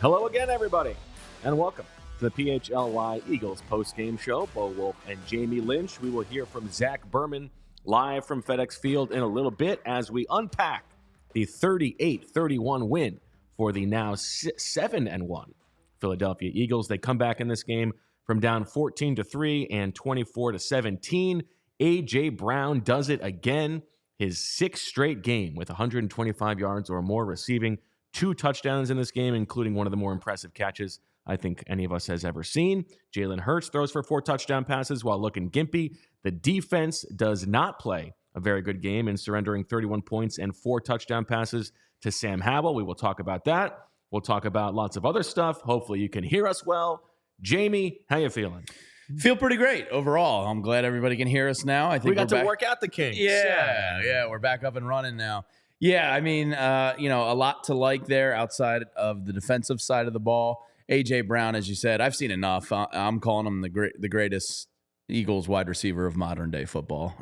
Hello again, everybody, and welcome to the PHLY Eagles post-game show. Bo Wolf and Jamie Lynch. We will hear from Zach Berman live from FedEx Field in a little bit as we unpack the 38-31 win for the now 7-1 Philadelphia Eagles. They come back in this game from down 14-3 and 24-17. A.J. Brown does it again. His sixth straight game with 125 yards or more receiving. 2 touchdowns in this game, including one of the more impressive catches I think any of us has ever seen. Jalen Hurts throws for 4 touchdown passes while looking gimpy. The defense does not play a very good game in surrendering 31 points and 4 touchdown passes to Sam Howell. We will talk about that. We'll talk about lots of other stuff. Hopefully you can hear us well. Jamie, how you feeling? Feel pretty great overall. I'm glad everybody can hear us now. I think we got to work out the kinks. Yeah, we're back up and running now. Yeah, I mean, a lot to like there outside of the defensive side of the ball. A.J. Brown, as you said, I've seen enough. I'm calling him the greatest Eagles wide receiver of modern day football.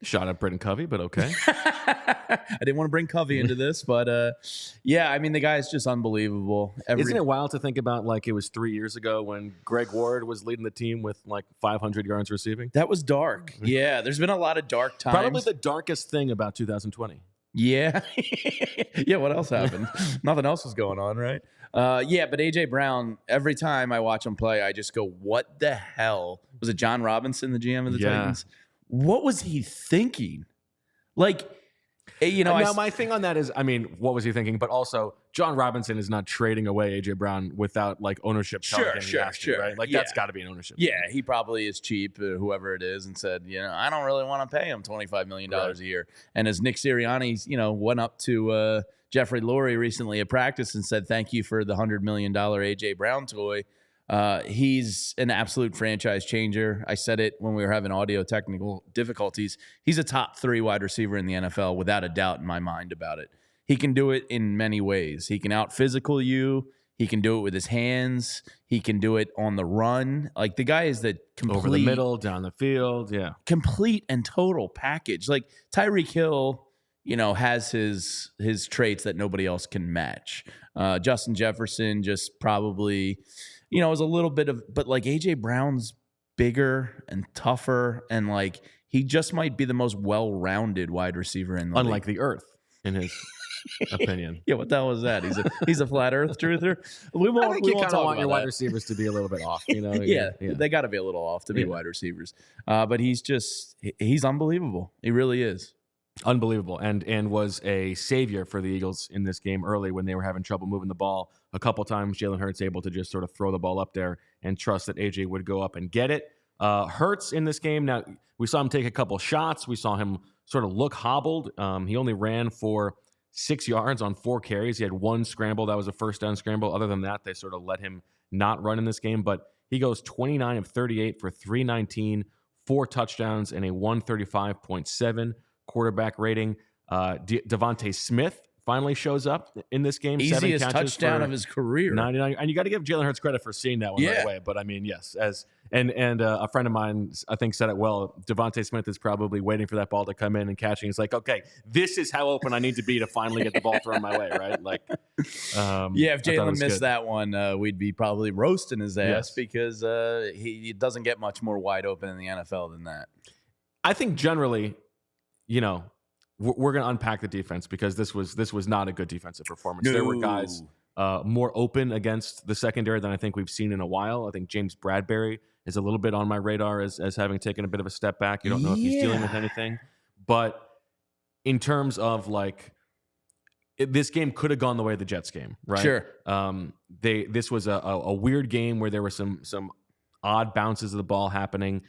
Shot at Britton Covey, but okay. I didn't want to bring Covey into this, but yeah, I mean, the guy is just unbelievable. Isn't it wild to think about like it was 3 years ago when Greg Ward was leading the team with like 500 yards receiving? That was dark. Yeah, there's been a lot of dark times. Probably the darkest thing about 2020. Yeah. Yeah, what else happened? Nothing else was going on, right? Yeah, but A.J. Brown, every time I watch him play, I just go, what the hell? Was it John Robinson, the GM of the Titans? What was he thinking? Like, now my thing on that is, I mean, what was he thinking? But also, John Robinson is not trading away A.J. Brown without like ownership. Sure. Right? Like that's got to be an ownership. Yeah, he probably is cheap, whoever it is, and said, I don't really want to pay him $25 million a year. And as Nick Sirianni, went up to Jeffrey Lurie recently at practice and said, thank you for the $100 million A.J. Brown toy. He's an absolute franchise changer. I said it when we were having audio technical difficulties. He's a top 3 wide receiver in the NFL without a doubt in my mind about it. He can do it in many ways. He can out-physical you. He can do it with his hands. He can do it on the run. Like, the guy is the complete... Over the middle, down the field, yeah. Complete and total package. Like, Tyreek Hill, has his traits that nobody else can match. Justin Jefferson just probably... is a little bit of, but like A.J. Brown's bigger and tougher, and like he just might be the most well-rounded wide receiver in the unlike league. The Earth, in his opinion. Yeah, what the hell was that? He's a flat Earth truther. I think you kind of want your wide receivers to be a little bit off. Yeah, they got to be a little off to be wide receivers. But he's unbelievable. He really is. Unbelievable, and was a savior for the Eagles in this game early when they were having trouble moving the ball. A couple times, Jalen Hurts able to just sort of throw the ball up there and trust that AJ would go up and get it. Hurts in this game, now we saw him take a couple shots. We saw him sort of look hobbled. He only ran for 6 yards on 4 carries. He had 1 scramble. That was a first down scramble. Other than that, they sort of let him not run in this game. But he goes 29 of 38 for 319, 4 touchdowns, and a 135.7 quarterback rating. Devontae Smith finally shows up in this game. Easiest touchdown of his career. 99, and you got to give Jalen Hurts credit for seeing that one right away. But I mean, yes, and a friend of mine I think said it well. Devontae Smith is probably waiting for that ball to come in and catching. He's like, okay, this is how open I need to be to finally get the ball thrown my way, right? Like, if Jalen missed that one, we'd be probably roasting his ass because he doesn't get much more wide open in the NFL than that. I think generally, we're going to unpack the defense because this was not a good defensive performance. No. There were guys more open against the secondary than I think we've seen in a while. I think James Bradbury is a little bit on my radar as having taken a bit of a step back. You don't know if he's dealing with anything. But in terms of like, this game could have gone the way of the Jets game, right? Sure. This was a weird game where there were some odd bounces of the ball happening.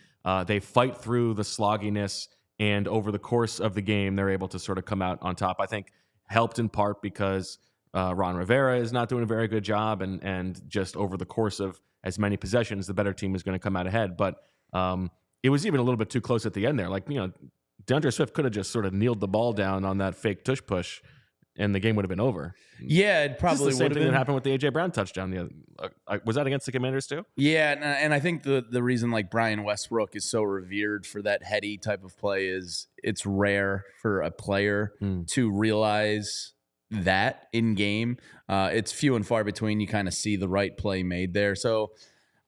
They fight through the slogginess, and over the course of the game, they're able to sort of come out on top. I think helped in part because Ron Rivera is not doing a very good job, and just over the course of as many possessions, the better team is going to come out ahead. But it was even a little bit too close at the end there. Like, DeAndre Swift could have just sort of kneeled the ball down on that fake tush push, and the game would have been over. Yeah, it probably would have been. The same thing that happened with the A.J. Brown touchdown. Was that against the Commanders too? Yeah, and I think the reason like Brian Westbrook is so revered for that heady type of play is it's rare for a player to realize that in game. It's few and far between you kind of see the right play made there. So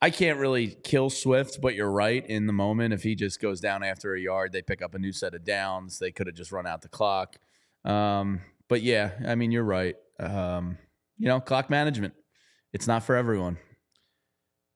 I can't really kill Swift, but you're right. In the moment, if he just goes down after a yard, they pick up a new set of downs. They could have just run out the clock. But yeah, I mean, you're right. Clock management, it's not for everyone.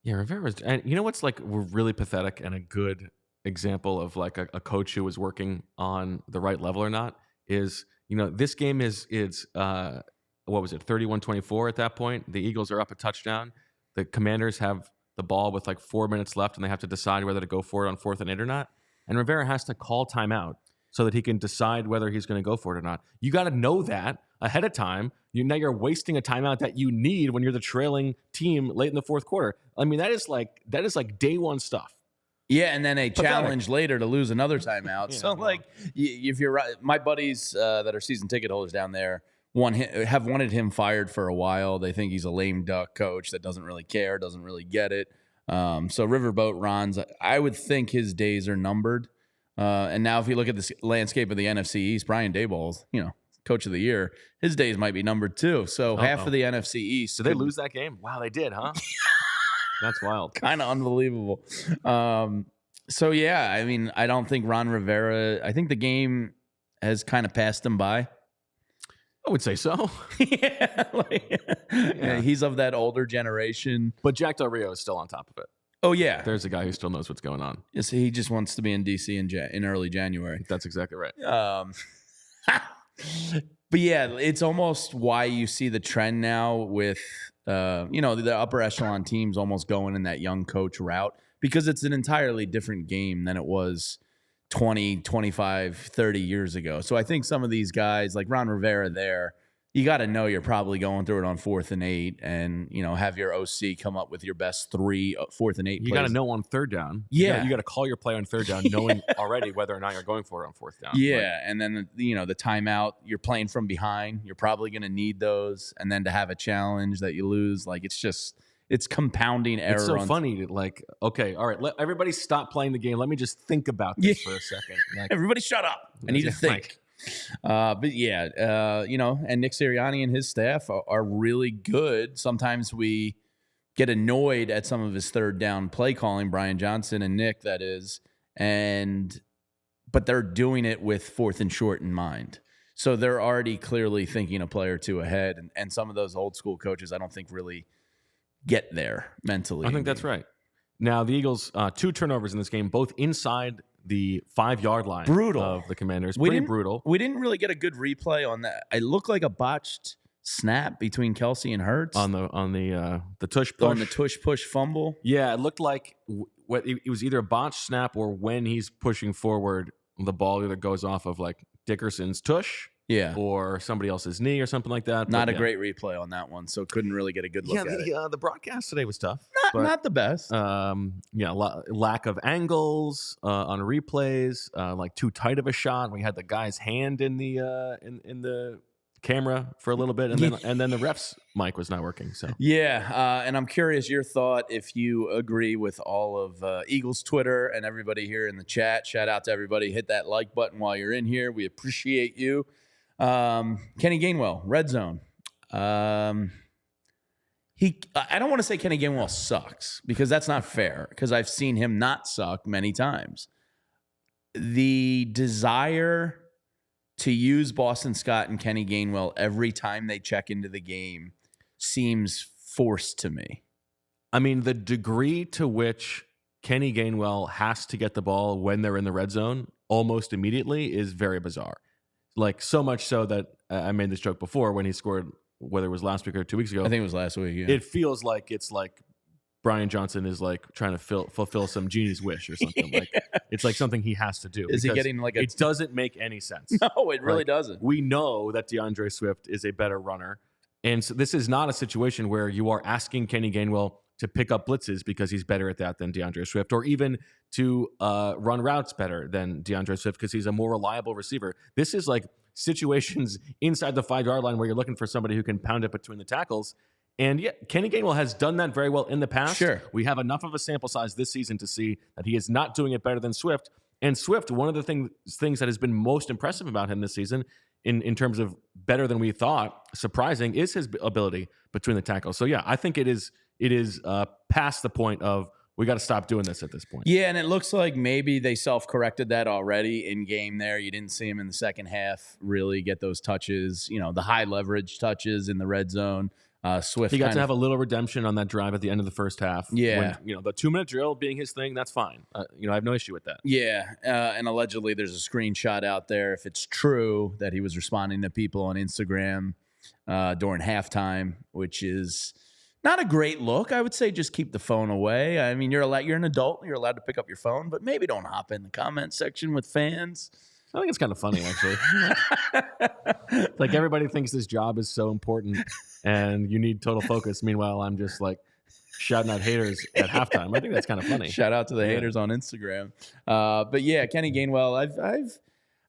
Yeah, Rivera's, and you know what's like really pathetic and a good example of like a coach who was working on the right level or not is, this game is what was it, 31-24 at that point? The Eagles are up a touchdown. The Commanders have the ball with like 4 minutes left, and they have to decide whether to go for it on 4th and 8 or not. And Rivera has to call timeout so that he can decide whether he's going to go for it or not. You got to know that ahead of time. Now you're wasting a timeout that you need when you're the trailing team late in the fourth quarter. I mean, that is like day one stuff. Yeah, and then a challenge later to lose another timeout. Yeah, so, if you're right, my buddies that are season ticket holders down there have wanted him fired for a while. They think he's a lame duck coach that doesn't really care, doesn't really get it. So Riverboat Ron's, I would think his days are numbered. And now if you look at the landscape of the NFC East, Brian Daboll's, coach of the year, his days might be numbered too. So half of the NFC East. Did they lose that game? Wow, they did, huh? That's wild. Kind of unbelievable. So yeah, I mean, I don't think Ron Rivera, I think the game has kind of passed him by. I would say so. Yeah, he's of that older generation. But Jack Del Rio is still on top of it. Oh, yeah. There's a guy who still knows what's going on. Yes, he just wants to be in D.C. in early January. That's exactly right. But yeah, it's almost why you see the trend now with, the upper echelon teams almost going in that young coach route, because it's an entirely different game than it was 20, 25, 30 years ago. So I think some of these guys like Ron Rivera there, you got to know you're probably going through it on 4th and 8 and, have your OC come up with your best 3 4th and 8 plays. You got to know on 3rd down. Yeah. You got to call your play on 3rd down knowing already whether or not you're going for it on 4th down. Yeah, and then, the timeout, you're playing from behind. You're probably going to need those. And then to have a challenge that you lose, it's compounding error. It's so funny. Okay, all right, let everybody stop playing the game. Let me just think about this for a second. Everybody shut up. I need to think. But yeah, and Nick Sirianni and his staff are really good. Sometimes we get annoyed at some of his 3rd down play calling, Brian Johnson and Nick, that is, but they're doing it with 4th and short in mind. So they're already clearly thinking a play or two ahead. And some of those old school coaches, I don't think really get there mentally. I think that's right. Now the Eagles, 2 turnovers in this game, both inside the 5-yard line. Brutal. Of the Commanders. Pretty brutal. We didn't really get a good replay on that. It looked like a botched snap between Kelsey and Hurts on the tush push. On the tush push fumble. Yeah, it looked like it was either a botched snap or when he's pushing forward, the ball either goes off of like Dickerson's tush. Yeah, or somebody else's knee or something like that. Not a great replay on that one, so couldn't really get a good look at it. The broadcast today was tough. Not the best. Lack of angles on replays, like too tight of a shot. We had the guy's hand in the in the camera for a little bit, and then the ref's mic was not working. So and I'm curious your thought if you agree with all of Eagles Twitter and everybody here in the chat. Shout out to everybody. Hit that like button while you're in here. We appreciate you. Kenny Gainwell, red zone. I don't want to say Kenny Gainwell sucks because that's not fair, because I've seen him not suck many times. The desire to use Boston Scott and Kenny Gainwell every time they check into the game seems forced to me. I mean, the degree to which Kenny Gainwell has to get the ball when they're in the red zone almost immediately is very bizarre. Like, so much so that I made this joke before when he scored, whether it was last week or 2 weeks ago. I think it was last week. Yeah. It feels like it's like Brian Johnson is like trying to fulfill some genie's wish or something. Like it's like something he has to do. Is he getting like it doesn't make any sense. No, it really doesn't. We know that DeAndre Swift is a better runner. And so this is not a situation where you are asking Kenny Gainwell to pick up blitzes because he's better at that than DeAndre Swift, or even to run routes better than DeAndre Swift because he's a more reliable receiver. This is like situations inside the 5-yard line where you're looking for somebody who can pound it between the tackles. And yeah, Kenny Gainwell has done that very well in the past. Sure. We have enough of a sample size this season to see that he is not doing it better than Swift. And Swift, one of the things that has been most impressive about him this season, in terms of better than we thought, surprising, is his ability between the tackles. So yeah, I think it is past the point of we got to stop doing this at this point. Yeah, and it looks like maybe they self-corrected that already in game there. You didn't see him in the second half really get those touches, the high leverage touches in the red zone. Swift, he got to have a little redemption on that drive at the end of the first half. Yeah. When, the 2-minute drill being his thing, that's fine. I have no issue with that. Yeah, and allegedly there's a screenshot out there, if it's true, that he was responding to people on Instagram during halftime, which is not a great look. I would say just keep the phone away. I mean, you're an adult, you're allowed to pick up your phone, but maybe don't hop in the comment section with fans. I think it's kind of funny, actually. Like everybody thinks this job is so important and you need total focus. Meanwhile, I'm just like shouting out haters at halftime. I think that's kind of funny. Shout out to the haters on Instagram. But yeah, Kenny Gainwell,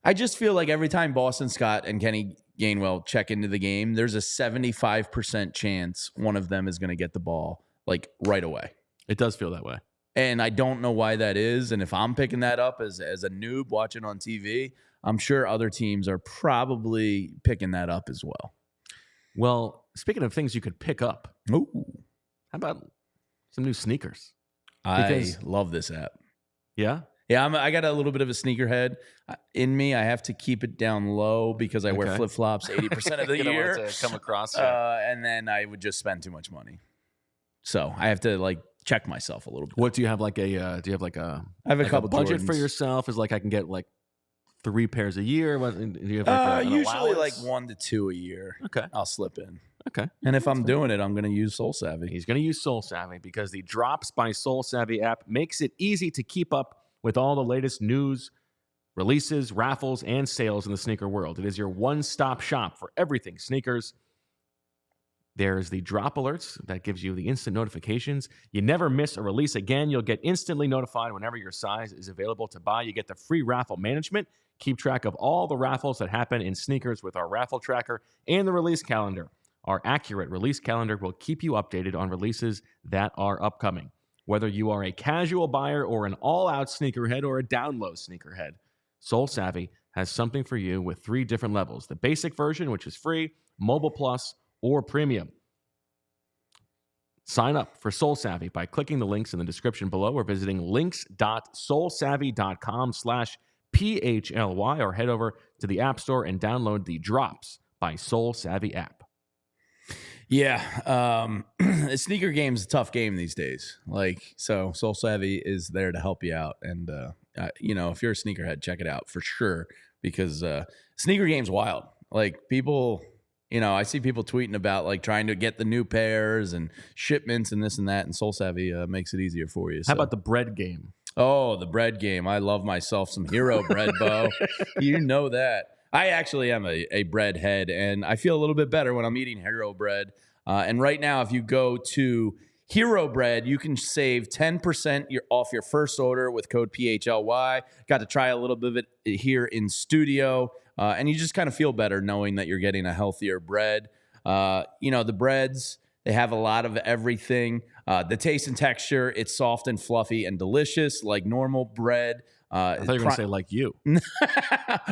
I just feel like every time Boston Scott and Kenny Gainwell check into the game, there's a 75% chance one of them is going to get the ball like right away. It does feel that way. And I don't know why that is. And if I'm picking that up as a noob watching on TV, I'm sure other teams are probably picking that up as well. Well, speaking of things you could pick up, ooh, how about some new sneakers? I love this app. Yeah? Yeah, I got a little bit of a sneakerhead in me. I have to keep it down low because I wear flip-flops 80% of the year. Want it to come across. And then I would just spend too much money. So I have to check myself a little bit. What do you have I have a couple budget Jordans for yourself is I can get 3 pairs a year. What do you have usually allowance? 1 to 2 a year. Okay. I'll slip in. Okay. And if I'm doing it, I'm going to use Soul Savvy. He's going to use Soul Savvy because the Drops by Soul Savvy app makes it easy to keep up with all the latest news, releases, raffles, and sales in the sneaker world. It is your one-stop shop for everything sneakers. There's the drop alerts that gives you the instant notifications. You never miss a release again. You'll get instantly notified whenever your size is available to buy. You get the free raffle management. Keep track of all the raffles that happen in sneakers with our raffle tracker and the release calendar. Our accurate release calendar will keep you updated on releases that are upcoming. Whether you are a casual buyer or an all-out sneakerhead or a down-low sneakerhead, Soul Savvy has something for you with 3 different levels. The basic version, which is free, Mobile Plus, or Premium. Sign up for Soul Savvy by clicking the links in the description below or visiting links.soulsavvy.com/PHLY or head over to the App Store and download the Drops by Soul Savvy app. Yeah, the sneaker game is a tough game these days. So Soul Savvy is there to help you out. And, if you're a sneakerhead, check it out for sure because sneaker game's wild. People, I see people tweeting about trying to get the new pairs and shipments and this and that, and Soul Savvy makes it easier for you. How about the bread game? Oh, the bread game. I love myself some Hero bread, Bo. You know that. I actually am a bread head, and I feel a little bit better when I'm eating Hero bread. And right now, if you go to Hero Bread, you can save 10% off your first order with code PHLY. Got to try a little bit of it here in studio, and you just kind of feel better knowing that you're getting a healthier bread. The breads, they have a lot of everything. The taste and texture, it's soft and fluffy and delicious like normal bread. I thought you were going to say like you.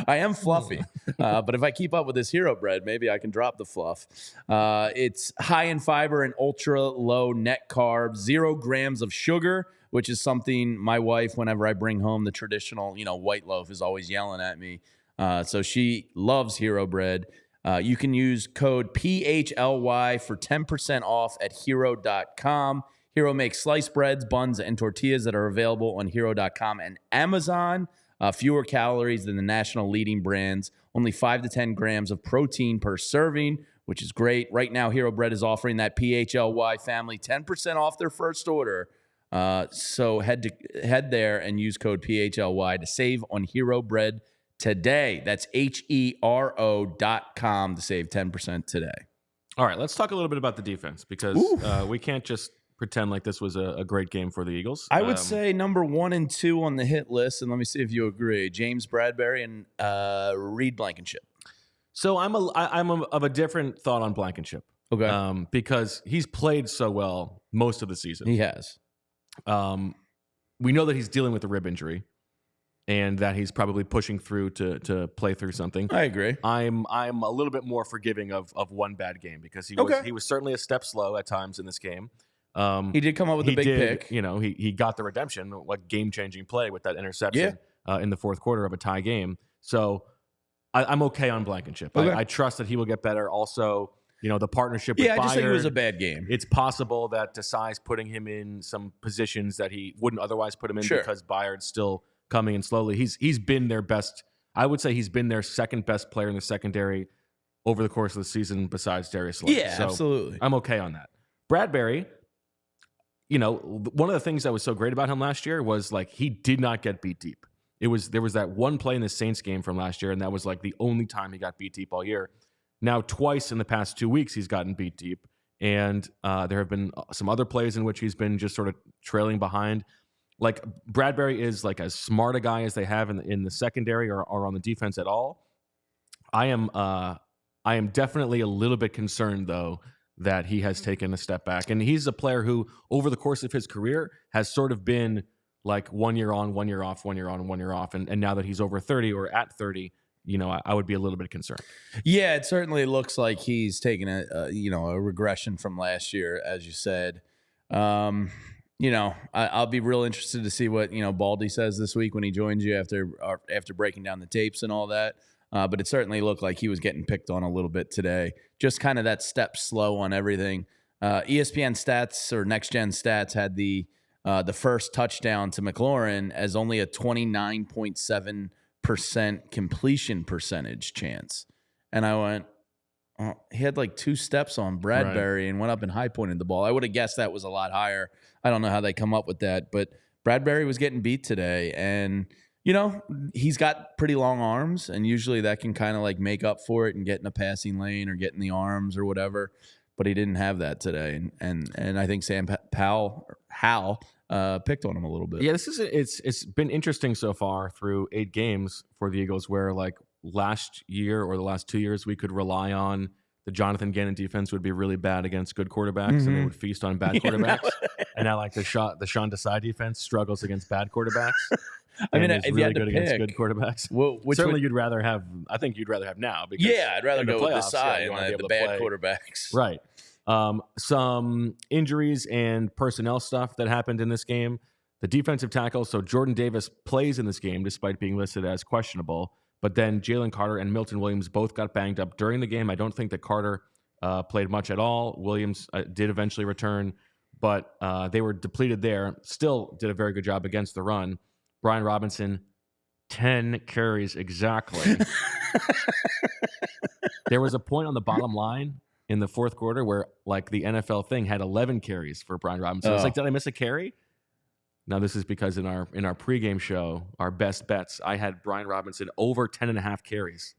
I am fluffy, but if I keep up with this Hero bread, maybe I can drop the fluff. It's high in fiber and ultra low net carbs, 0 grams of sugar, which is something my wife, whenever I bring home the traditional, white loaf, is always yelling at me. So she loves Hero bread. You can use code PHLY for 10% off at hero.com. Hero makes sliced breads, buns, and tortillas that are available on hero.com and Amazon. Fewer calories than the national leading brands. Only 5 to 10 grams of protein per serving which is great. Right now, Hero Bread is offering that PHLY family 10% off their first order. So head there and use code PHLY to save on Hero Bread today. That's HERO.com to save 10% today. All right, let's talk a little bit about the defense because we can't just pretend like this was a great game for the Eagles. I would say number 1 and 2 on the hit list, and let me see if you agree, James Bradbury and Reed Blankenship. So I'm of a different thought on Blankenship. Okay. Because he's played so well most of the season. He has. We know that he's dealing with a rib injury and that he's probably pushing through to play through something. I agree. I'm a little bit more forgiving of one bad game because he was certainly a step slow at times in this game. He did come up with a big pick. You know, he got the redemption, what game-changing play with that interception in the fourth quarter of a tie game. So I'm okay on Blankenship. Okay. I trust that he will get better. Also, you know, the partnership with Byard. I just think it was a bad game. It's possible that Desai's putting him in some positions that he wouldn't otherwise put him in because Byard's still coming in slowly. He's been their best. I would say he's been their second best player in the secondary over the course of the season besides Darius Slay. Yeah, so absolutely. I'm okay on that. Bradbury, you know, one of the things that was so great about him last year was like he did not get beat deep. There was that one play in the Saints game from last year, and that was like the only time he got beat deep all year. Now, twice in the past 2 weeks, he's gotten beat deep, and there have been some other plays in which he's been just sort of trailing behind. Like Bradbury is like as smart a guy as they have in the secondary or on the defense at all. I am definitely a little bit concerned though that he has taken a step back, and he's a player who over the course of his career has sort of been like 1 year on, 1 year off, 1 year on, 1 year off, and now that he's over 30 or at 30. You know, I would be a little bit concerned. Yeah, it certainly looks like he's taken a regression from last year, as you said. I'll be real interested to see what Baldy says this week when he joins you after breaking down the tapes and all that. But it certainly looked like he was getting picked on a little bit today. Just kind of that step slow on everything. ESPN Stats or Next Gen Stats had the first touchdown to McLaurin as only a 29.7% completion percentage chance. And I went, he had like 2 steps on Bradbury and went up and high pointed the ball. I would have guessed that was a lot higher. I don't know how they come up with that, but Bradbury was getting beat today. And, he's got pretty long arms, and usually that can kind of like make up for it and get in a passing lane or get in the arms or whatever. But he didn't have that today. And I think Sam Howell picked on him a little bit. Yeah, it's been interesting so far through 8 games for the Eagles, where like last year or the last 2 years we could rely on the Jonathan Gannon defense would be really bad against good quarterbacks and they would feast on bad quarterbacks. And now like the Sean Desai defense struggles against bad quarterbacks. I mean, if you really had to good pick against good quarterbacks. Certainly, you'd rather have. I think you'd rather have now. Because I'd rather go with Desai and the bad play. quarterbacks. Right. Some injuries and personnel stuff that happened in this game. The defensive tackle, so Jordan Davis plays in this game despite being listed as questionable. But then Jalen Carter and Milton Williams both got banged up during the game. I don't think that Carter played much at all. Williams did eventually return, but they were depleted there. Still did a very good job against the run. Brian Robinson, 10 carries exactly. There was a point on the bottom line in the fourth quarter where like the NFL thing had 11 carries for Brian Robinson. I was like, did I miss a carry? Now, this is because in our pregame show, our best bets, I had Brian Robinson over 10.5 carries.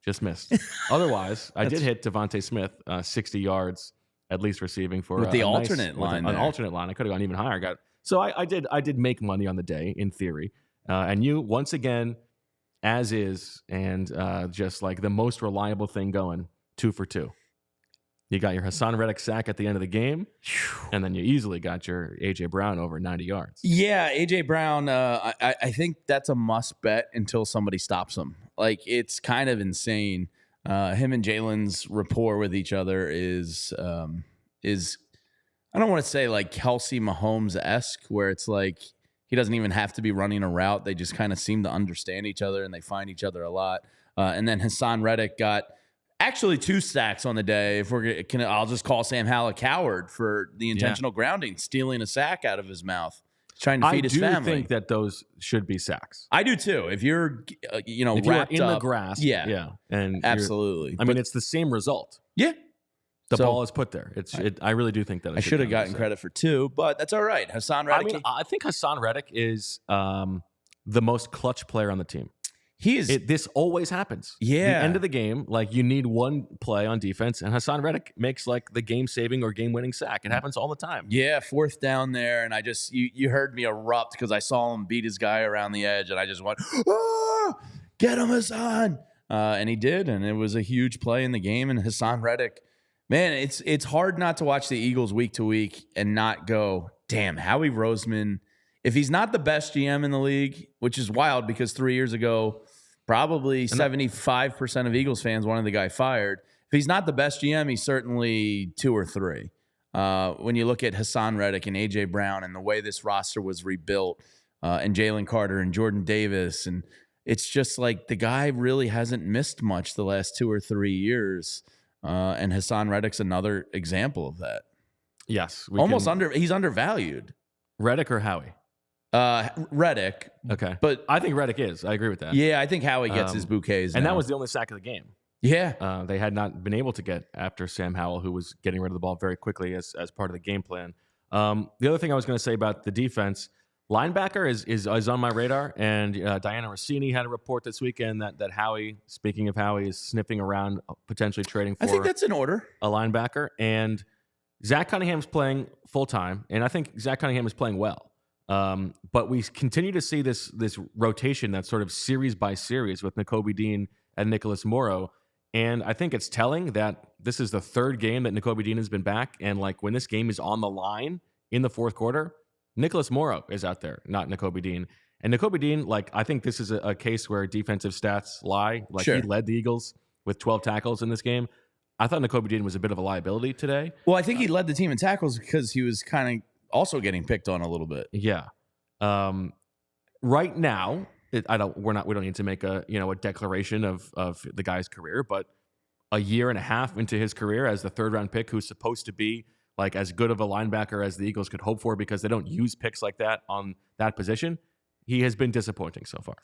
Just missed. Otherwise, I did hit Devontae Smith 60 yards, at least receiving for with the alternate line. An alternate line. I could have gone even higher. So I did make money on the day, in theory. And you, once again, as is, and just like the most reliable thing going, 2 for 2. You got your Hassan Reddick sack at the end of the game, and then you easily got your A.J. Brown over 90 yards. Yeah, A.J. Brown, I think that's a must bet until somebody stops him. Like, it's kind of insane. Him and Jalen's rapport with each other is I don't want to say like Kelsey Mahomes-esque, where it's like he doesn't even have to be running a route. They just kind of seem to understand each other, and they find each other a lot. And then Hassan Reddick got actually 2 sacks on the day. I'll just call Sam Howell a coward for the intentional grounding, stealing a sack out of his mouth. trying to feed his family. I do think that those should be sacks. I do too. If you're, If wrapped you're in up, the grass, yeah, and absolutely. I mean, it's the same result. Yeah, the ball is put there. I really do think that I should have gotten credit for 2, but that's all right. Hassan Reddick. I mean, I think Hassan Reddick is the most clutch player on the team. This always happens. Yeah. The end of the game, like you need one play on defense, and Hassan Reddick makes like the game-saving or game-winning sack. It happens all the time. Yeah, 4th down there, and I just you heard me erupt because I saw him beat his guy around the edge, and I just went, "Oh, get him, Hassan!" And he did, and it was a huge play in the game. And Hassan Reddick, man, it's hard not to watch the Eagles week to week and not go, "Damn, Howie Roseman." If he's not the best GM in the league, which is wild because 3 years ago, probably 75% of Eagles fans wanted the guy fired. If he's not the best GM, he's certainly 2 or 3. When you look at Hassan Reddick and A.J. Brown and the way this roster was rebuilt, and Jalen Carter and Jordan Davis, and it's just like the guy really hasn't missed much the last 2 or 3 years, and Hassan Reddick's another example of that. Yes. He's undervalued. Reddick or Howie? Reddick. Okay. But I think Reddick is. I agree with that. Yeah, I think Howie gets his bouquets and now. that was the only sack of the game. Yeah. They had not been able to get after Sam Howell, who was getting rid of the ball very quickly as part of the game plan. The other thing I was going to say about the defense, linebacker is on my radar, and Diana Rossini had a report this weekend that Howie, speaking of Howie, is sniffing around potentially trading for I think that's in order. A linebacker. And Zach Cunningham's playing full-time, and I think Zach Cunningham is playing well. But we continue to see this rotation that's sort of series by series with Nakobe Dean and Nicholas Morrow. And I think it's telling that this is the 3rd game that Nakobe Dean has been back. And like when this game is on the line in the 4th quarter, Nicholas Morrow is out there, not Nakobe Dean. And Nakobe Dean, like, I think this is a case where defensive stats lie. Like Sure. He led the Eagles with 12 tackles in this game. I thought Nakobe Dean was a bit of a liability today. Well, I think he led the team in tackles because he was kind of also getting picked on a little bit. Yeah. Right now, we don't need to make a declaration of the guy's career, but a year and a half into his career as the 3rd round pick, who's supposed to be like as good of a linebacker as the Eagles could hope for because they don't use picks like that on that position, he has been disappointing so far.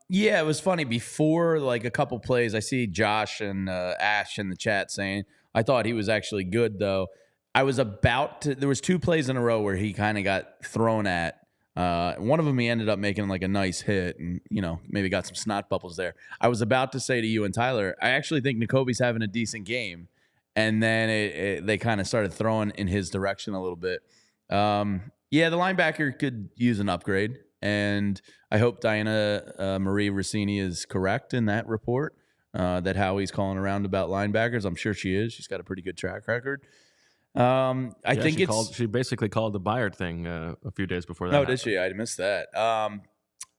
Yeah, it was funny. Before like a couple plays, I see Josh and Ash in the chat saying, I thought he was actually good, though. I was there was 2 plays in a row where he kind of got thrown at. One of them he ended up making like a nice hit and, maybe got some snot bubbles there. I was about to say to you and Tyler, I actually think Nakobe's having a decent game. And then they kind of started throwing in his direction a little bit. Yeah, the linebacker could use an upgrade. And I hope Diana Marie Rossini is correct in that report that Howie's calling around about linebackers. I'm sure she is. She's got a pretty good track record. I think she basically called the Byard thing a few days before that. No, did she? I missed that.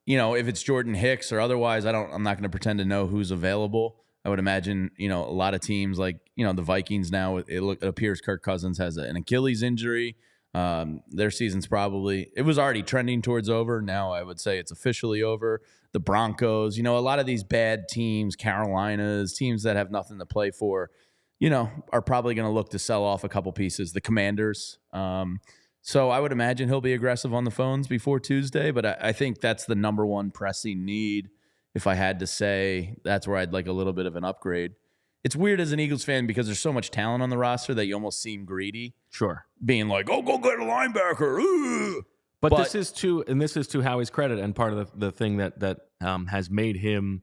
If it's Jordan Hicks or otherwise, I'm not going to pretend to know who's available. I would imagine, a lot of teams like, the Vikings now, it appears Kirk Cousins has an Achilles injury. Their season's it was already trending towards over. Now I would say it's officially over. The Broncos, a lot of these bad teams, Carolinas, teams that have nothing to play for, are probably going to look to sell off a couple pieces. The Commanders. So I would imagine he'll be aggressive on the phones before Tuesday, but I think that's the number one pressing need. If I had to say, that's where I'd like a little bit of an upgrade. It's weird as an Eagles fan because there's so much talent on the roster that you almost seem greedy. Sure. Being like, oh, go get a linebacker. Ooh. But this is to Howie's credit, and part of the thing that has made him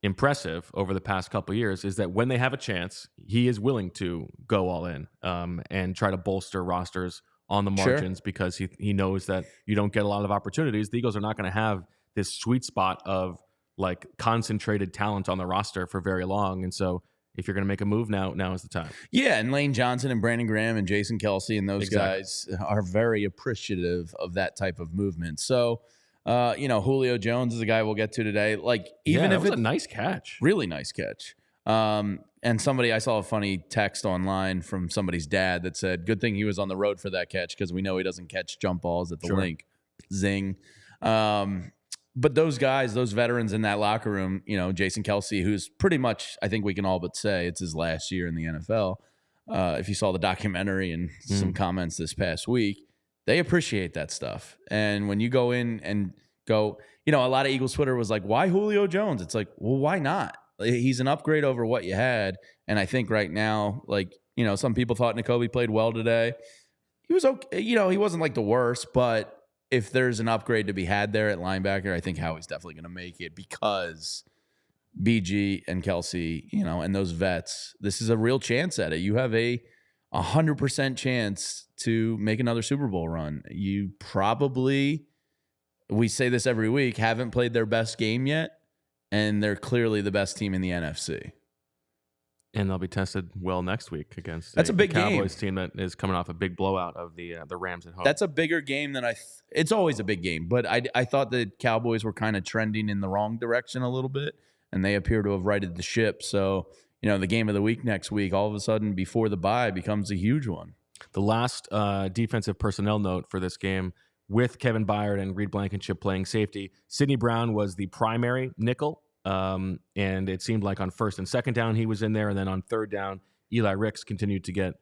impressive over the past couple of years is that when they have a chance, he is willing to go all in and try to bolster rosters on the margins because he knows that you don't get a lot of opportunities. The Eagles are not going to have this sweet spot of like concentrated talent on the roster for very long. And so if you're going to make a move now is the time. Yeah, and Lane Johnson and Brandon Graham and Jason Kelsey and those guys are very appreciative of that type of movement. So, Julio Jones is a guy we'll get to today. Like, even if it's a nice catch. Really nice catch. And I saw a funny text online from somebody's dad that said, good thing he was on the road for that catch because we know he doesn't catch jump balls at the link. Zing. But those guys, those veterans in that locker room, Jason Kelsey, who's pretty much, I think we can all but say it's his last year in the NFL. If you saw the documentary and some comments this past week, They appreciate that stuff. And when you go in and go, a lot of Eagles Twitter was like, why Julio Jones? It's like, well, why not? He's an upgrade over what you had. And I think right now, some people thought Nakobe played well today. He was okay. He wasn't like the worst, but if there's an upgrade to be had there at linebacker, I think Howie's definitely going to make it because BG and Kelsey, and those vets, this is a real chance at it. You have a 100% chance to make another Super Bowl run. You probably, we say this every week, haven't played their best game yet, and they're clearly the best team in the NFC. And they'll be tested well next week against a big Cowboys team that is coming off a big blowout of the Rams at home. That's a bigger game than it's always a big game, but I thought the Cowboys were kind of trending in the wrong direction a little bit, and they appear to have righted the ship. So, the game of the week next week, all of a sudden before the bye, becomes a huge one. The last defensive personnel note for this game, with Kevin Byard and Reed Blankenship playing safety, Sidney Brown was the primary nickel. And it seemed like on first and second down he was in there, and then on third down Eli Ricks continued to get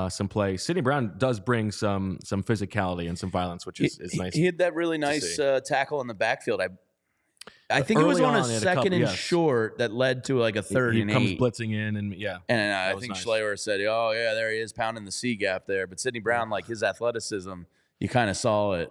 some play. Sidney Brown does bring some physicality and some violence, which is nice. He had that really nice tackle in the backfield. I think it was on a second and short that led to like a third and 8. He comes blitzing in, and and I think nice. Schleier said, "Oh yeah, there he is pounding the C gap there." But Sidney Brown, like his athleticism, you kind of saw it,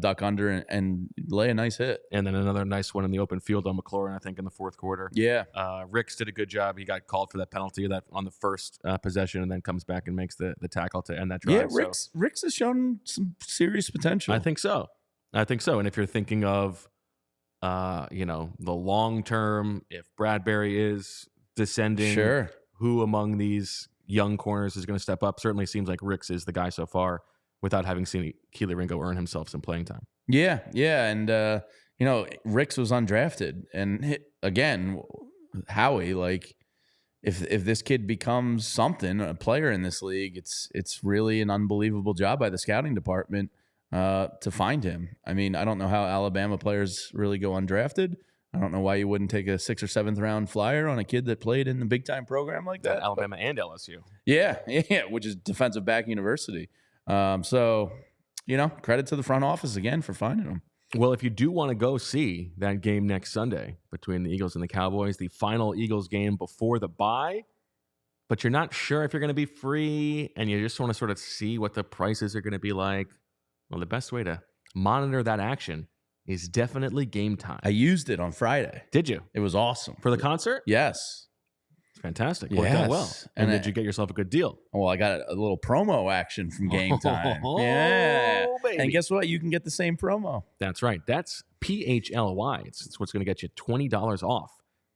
duck under and lay a nice hit. And then another nice one in the open field on McLaurin, I think, in the fourth quarter. Yeah. Ricks did a good job. He got called for that penalty that on the first possession, and then comes back and makes the tackle to end that drive. Yeah, Ricks has shown some serious potential. I think so. And if you're thinking of, the long term, if Bradbury is descending, sure, who among these young corners is going to step up? Certainly seems like Ricks is the guy so far, without having seen Keely Ringo earn himself some playing time. Yeah, and Ricks was undrafted, and again, Howie, like if this kid becomes something, a player in this league, it's really an unbelievable job by the scouting department to find him. I mean, I don't know how Alabama players really go undrafted. I don't know why you wouldn't take a 6th or 7th round flyer on a kid that played in the big time program like that. Alabama and LSU. Yeah, which is defensive back university. So, credit to the front office again for finding them. Well, if you do want to go see that game next Sunday between the Eagles and the Cowboys, the final Eagles game before the bye, but you're not sure if you're going to be free and you just want to sort of see what the prices are going to be like, well, the best way to monitor that action is definitely Game Time. I used it on Friday. Did you? It was awesome. For the concert? Yes. Fantastic. Worked out well. And did you get yourself a good deal? Well, I got a little promo action from Game Time. Yeah. Baby. And guess what? You can get the same promo. That's right. That's PHLY. It's what's going to get you $20 off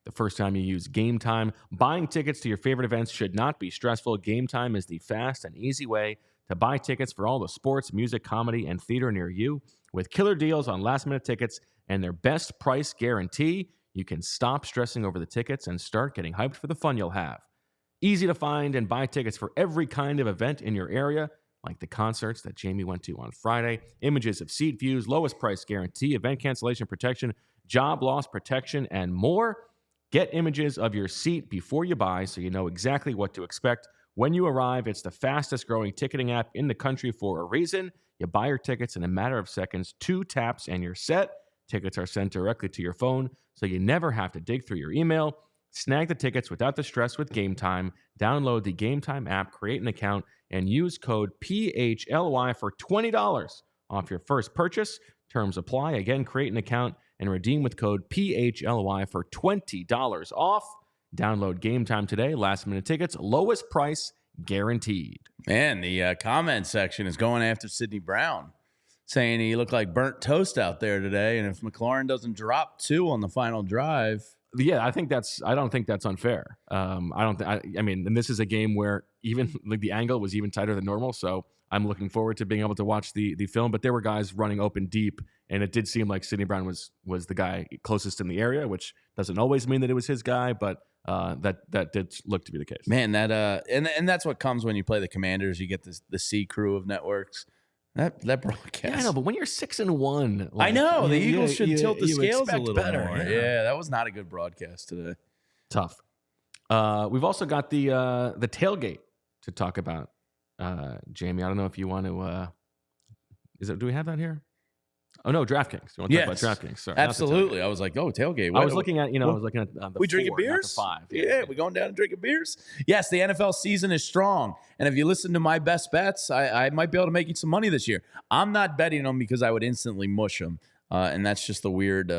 the first time you use Game Time. Buying tickets to your favorite events should not be stressful. Game Time is the fast and easy way to buy tickets for all the sports, music, comedy, and theater near you. With killer deals on last-minute tickets and their best price guarantee, you can stop stressing over the tickets and start getting hyped for the fun you'll have. Easy to find and buy tickets for every kind of event in your area, like the concerts that Jamie went to on Friday, images of seat views, lowest price guarantee, event cancellation protection, job loss protection, and more. Get images of your seat before you buy so you know exactly what to expect when you arrive. It's the fastest growing ticketing app in the country for a reason. You buy your tickets in a matter of seconds, 2 taps, and you're set. Tickets are sent directly to your phone, so you never have to dig through your email. Snag the tickets without the stress with Game Time. Download the Game Time app, create an account, and use code PHLY for $20 off your first purchase. Terms apply. Again, create an account and redeem with code PHLY for $20 off. Download Game Time today. Last-minute tickets, lowest price guaranteed. Man, the comment section is going after Sidney Brown, saying he looked like burnt toast out there today, and if McLaurin doesn't drop 2 on the final drive. Yeah, I don't think that's unfair. I mean, and this is a game where even like the angle was even tighter than normal, so I'm looking forward to being able to watch the film. But there were guys running open deep, and it did seem like Sidney Brown was the guy closest in the area, which doesn't always mean that it was his guy, but that did look to be the case. Man, that and that's what comes when you play the Commanders. You get the C crew of networks. That broadcast. Yeah, I know, but when you're 6-1, I know the Eagles should tilt the scales a little better, more. Yeah, that was not a good broadcast today. Tough. We've also got the tailgate to talk about. Jamie, I don't know if you want to Do we have that here? Oh no, DraftKings. You want to talk about DraftKings? Sorry, absolutely. I was like, oh, tailgate. I was looking at I was looking at the we 4, drinking beers. Not the 5. Yeah, we going down and drinking beers. Yes, the NFL season is strong, and if you listen to my best bets, I might be able to make you some money this year. I'm not betting them because I would instantly mush them, and that's just the weird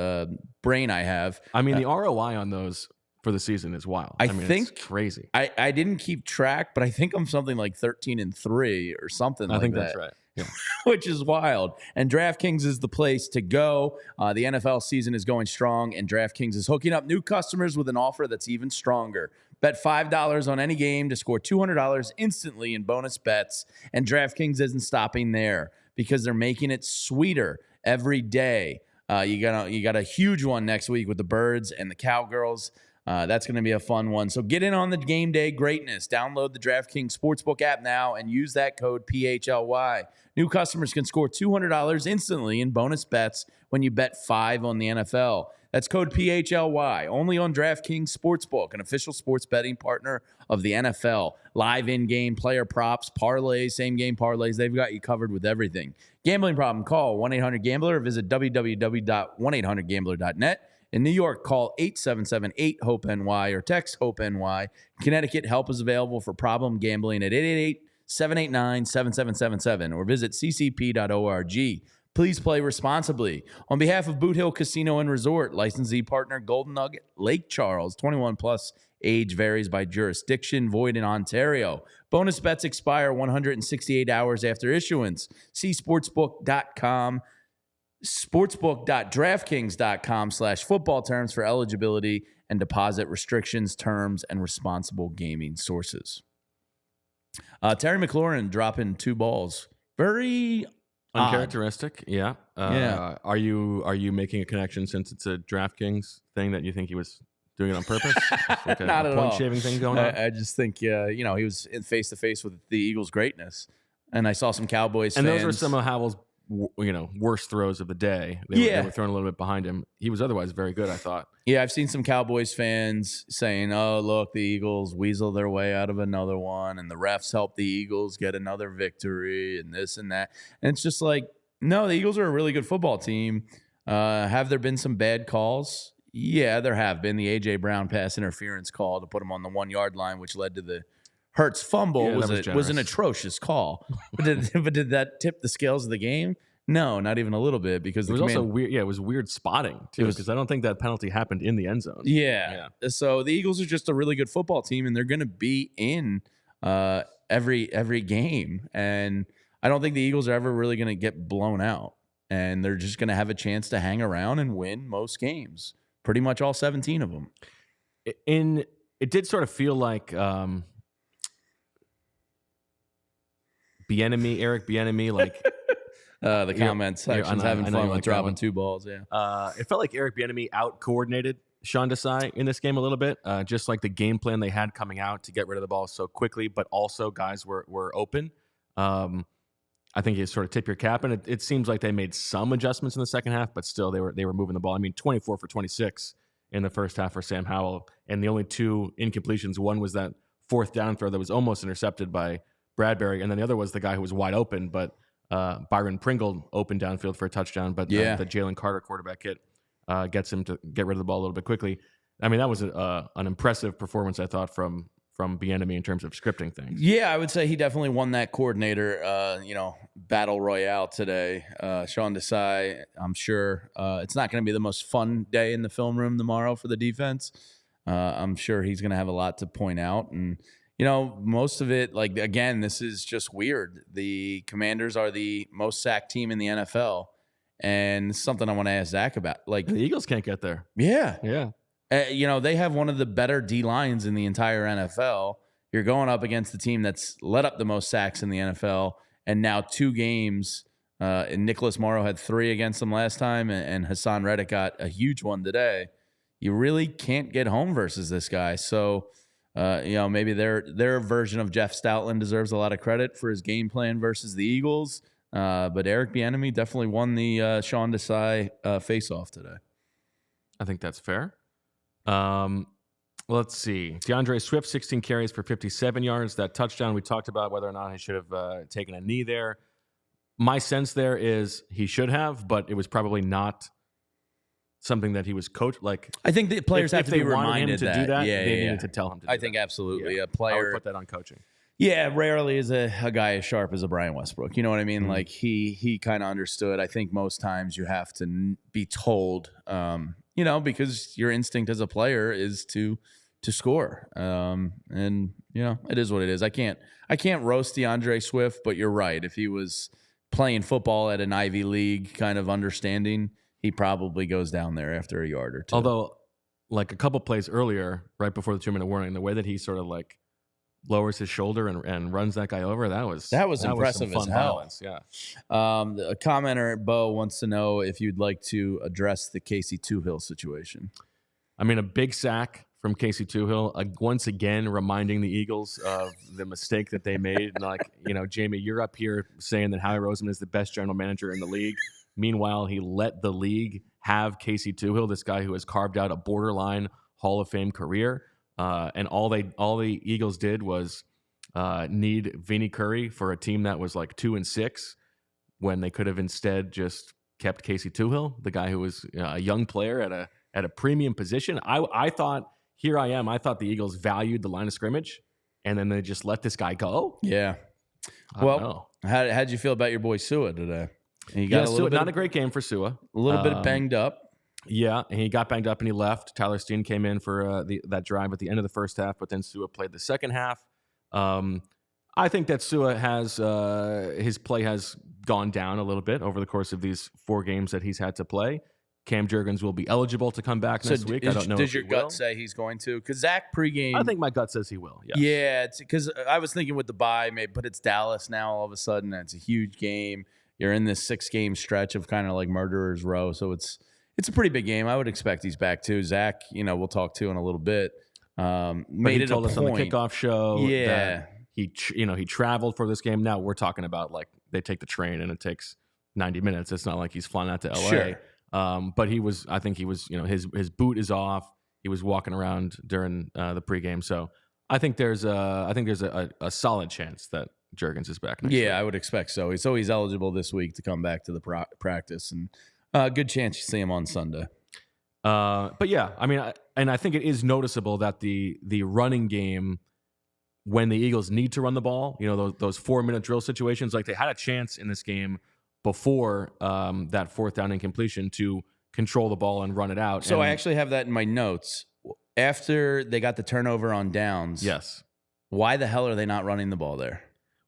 brain I have. I mean, the ROI on those for the season is wild. I mean, think it's crazy. I didn't keep track, but I think I'm something like 13-3 or something like that. I think that's right. Yeah. Which is wild. And DraftKings is the place to go. The NFL season is going strong, and DraftKings is hooking up new customers with an offer that's even stronger. Bet $5 on any game to score $200 instantly in bonus bets. And DraftKings isn't stopping there because they're making it sweeter every day. You got a huge one next week with the Birds and the Cowgirls. That's going to be a fun one. So get in on the game day greatness. Download the DraftKings Sportsbook app now and use that code PHLY. New customers can score $200 instantly in bonus bets when you bet $5 on the NFL. That's code PHLY, only on DraftKings Sportsbook, an official sports betting partner of the NFL. Live in-game player props, parlays, same-game parlays. They've got you covered with everything. Gambling problem? Call 1-800-GAMBLER or visit www.1800gambler.net. In New York, call 877-8-HOPE-NY or text HOPE-NY. In Connecticut, help is available for problem gambling at 888-789-7777 or visit ccp.org. Please play responsibly. On behalf of Boot Hill Casino and Resort, licensee partner Golden Nugget, Lake Charles, 21 plus, age varies by jurisdiction, void in Ontario. Bonus bets expire 168 hours after issuance. See sportsbook.com. Sportsbook.draftkings.com/football terms for eligibility and deposit restrictions, terms, and responsible gaming sources. Terry McLaurin dropping 2 balls. Very uncharacteristic. Yeah. Are you making a connection since it's a DraftKings thing that you think he was doing it on purpose? Like Not at all. Point-shaving thing going on? I just think, he was face to face with the Eagles' greatness. And I saw some Cowboys and fans. Those were some of Howell's worst throws of the day. They were thrown a little bit behind him. He was otherwise very good, I thought. Yeah, I've seen some Cowboys fans saying, oh, look, the Eagles weasel their way out of another one, and the refs help the Eagles get another victory, and this and that. And it's just like, no, the Eagles are a really good football team. Have there been some bad calls? Yeah, there have been. The A.J. Brown pass interference call to put him on the 1-yard line, which led to the Hurts fumble, was an atrocious call. But did that tip the scales of the game? No, not even a little bit, because it was also weird. Yeah, it was weird spotting too, because I don't think that penalty happened in the end zone. Yeah. So the Eagles are just a really good football team, and they're going to be in every game. And I don't think the Eagles are ever really going to get blown out, and they're just going to have a chance to hang around and win most games, pretty much all 17 of them. It did sort of feel like Eric Bieniemy, like. The comment section's having fun with dropping 2 balls. Yeah, it felt like Eric Bieniemy out-coordinated Sean Desai in this game a little bit, just like the game plan they had coming out to get rid of the ball so quickly, but also guys were open. I think you sort of tip your cap, and it seems like they made some adjustments in the second half, but still they were moving the ball. I mean, 24 for 26 in the first half for Sam Howell, and the only 2 incompletions. One was that 4th down throw that was almost intercepted by Bradbury, and then the other was the guy who was wide open, but Byron Pringle opened downfield for a touchdown, but the Jalen Carter quarterback hit gets him to get rid of the ball a little bit quickly. I mean, that was an impressive performance, I thought, from Bieniemy in terms of scripting things. Yeah, I would say he definitely won that coordinator, battle royale today. Sean Desai, I'm sure it's not going to be the most fun day in the film room tomorrow for the defense. I'm sure he's going to have a lot to point out, and most of it, like, again, this is just weird. The Commanders are the most sacked team in the NFL, and it's something I want to ask Zach about. Like, the Eagles can't get there. Yeah. They have one of the better D lines in the entire NFL. You're going up against the team that's let up the most sacks in the NFL, and now 2 games. And Nicholas Morrow had 3 against them last time, and Hassan Reddick got a huge one today. You really can't get home versus this guy. So, maybe their version of Jeff Stoutland deserves a lot of credit for his game plan versus the Eagles. But Eric Bieniemy definitely won the Sean Desai face-off today. I think that's fair. Let's see. DeAndre Swift, 16 carries for 57 yards. That touchdown, we talked about whether or not he should have taken a knee there. My sense there is he should have, but it was probably not something that he was coached. Like, I think the players have to be reminded to do that. Yeah, they yeah. needed to tell him to do I think that. absolutely. Yeah. A player, I would put that on coaching. Yeah, rarely is a guy as sharp as a Brian Westbrook. You know what I mean? Mm-hmm. Like he kind of understood. I think most times you have to be told, because your instinct as a player is to score. And it is what it is. I can't roast DeAndre Swift, but you're right. If he was playing football at an Ivy League kind of understanding, he probably goes down there after a yard or two. Although, like a couple plays earlier, right before the 2-minute warning, the way that he sort of like lowers his shoulder and runs that guy over, that was impressive fun as hell. violence. Yeah. A commenter, Bo, wants to know if you'd like to address the Casey Toohill situation. I mean, a big sack from Casey Toohill, once again reminding the Eagles of the mistake that they made. And like, Jamie, you're up here saying that Howie Roseman is the best general manager in the league. Meanwhile, he let the league have Casey Toohill, this guy who has carved out a borderline Hall of Fame career. And all the Eagles did was need Vinny Curry for a team that was like 2-6, when they could have instead just kept Casey Toohill, the guy who was a young player at a premium position. I thought the Eagles valued the line of scrimmage, and then they just let this guy go. Yeah. Well, how'd you feel about your boy Sua today? He got not a great game for Sua. A little bit banged up. Yeah, and he got banged up and he left. Tyler Steen came in for that drive at the end of the first half, but then Sua played the second half. I think that Sua has his play has gone down a little bit over the course of these 4 games that he's had to play. Cam Jurgens will be eligible to come back next week. I don't know. Does your gut say he's going to? Because Zach pregame. I think my gut says he will. Yes. Yeah, because I was thinking with the bye, maybe, but it's Dallas now. All of a sudden, it's a huge game. You're in this 6-game stretch of kind of like murderer's row, so it's a pretty big game. I would expect he's back too. Zach, we'll talk to in a little bit. Made it told us on the kickoff show. Yeah, that he traveled for this game. Now we're talking about like they take the train and it takes 90 minutes. It's not like he's flying out to LA. Sure. But I think he was, his boot is off. He was walking around during the pregame. So I think there's a solid chance that Jurgens is back next week. I would expect so. He's eligible this week to come back to the practice, and good chance you see him on Sunday. But yeah, I mean, I think it is noticeable that the running game, when the Eagles need to run the ball, those 4-minute drill situations, like they had a chance in this game before that 4th down incompletion to control the ball and run it out. So I actually have that in my notes. After they got the turnover on downs, yes. Why the hell are they not running the ball there?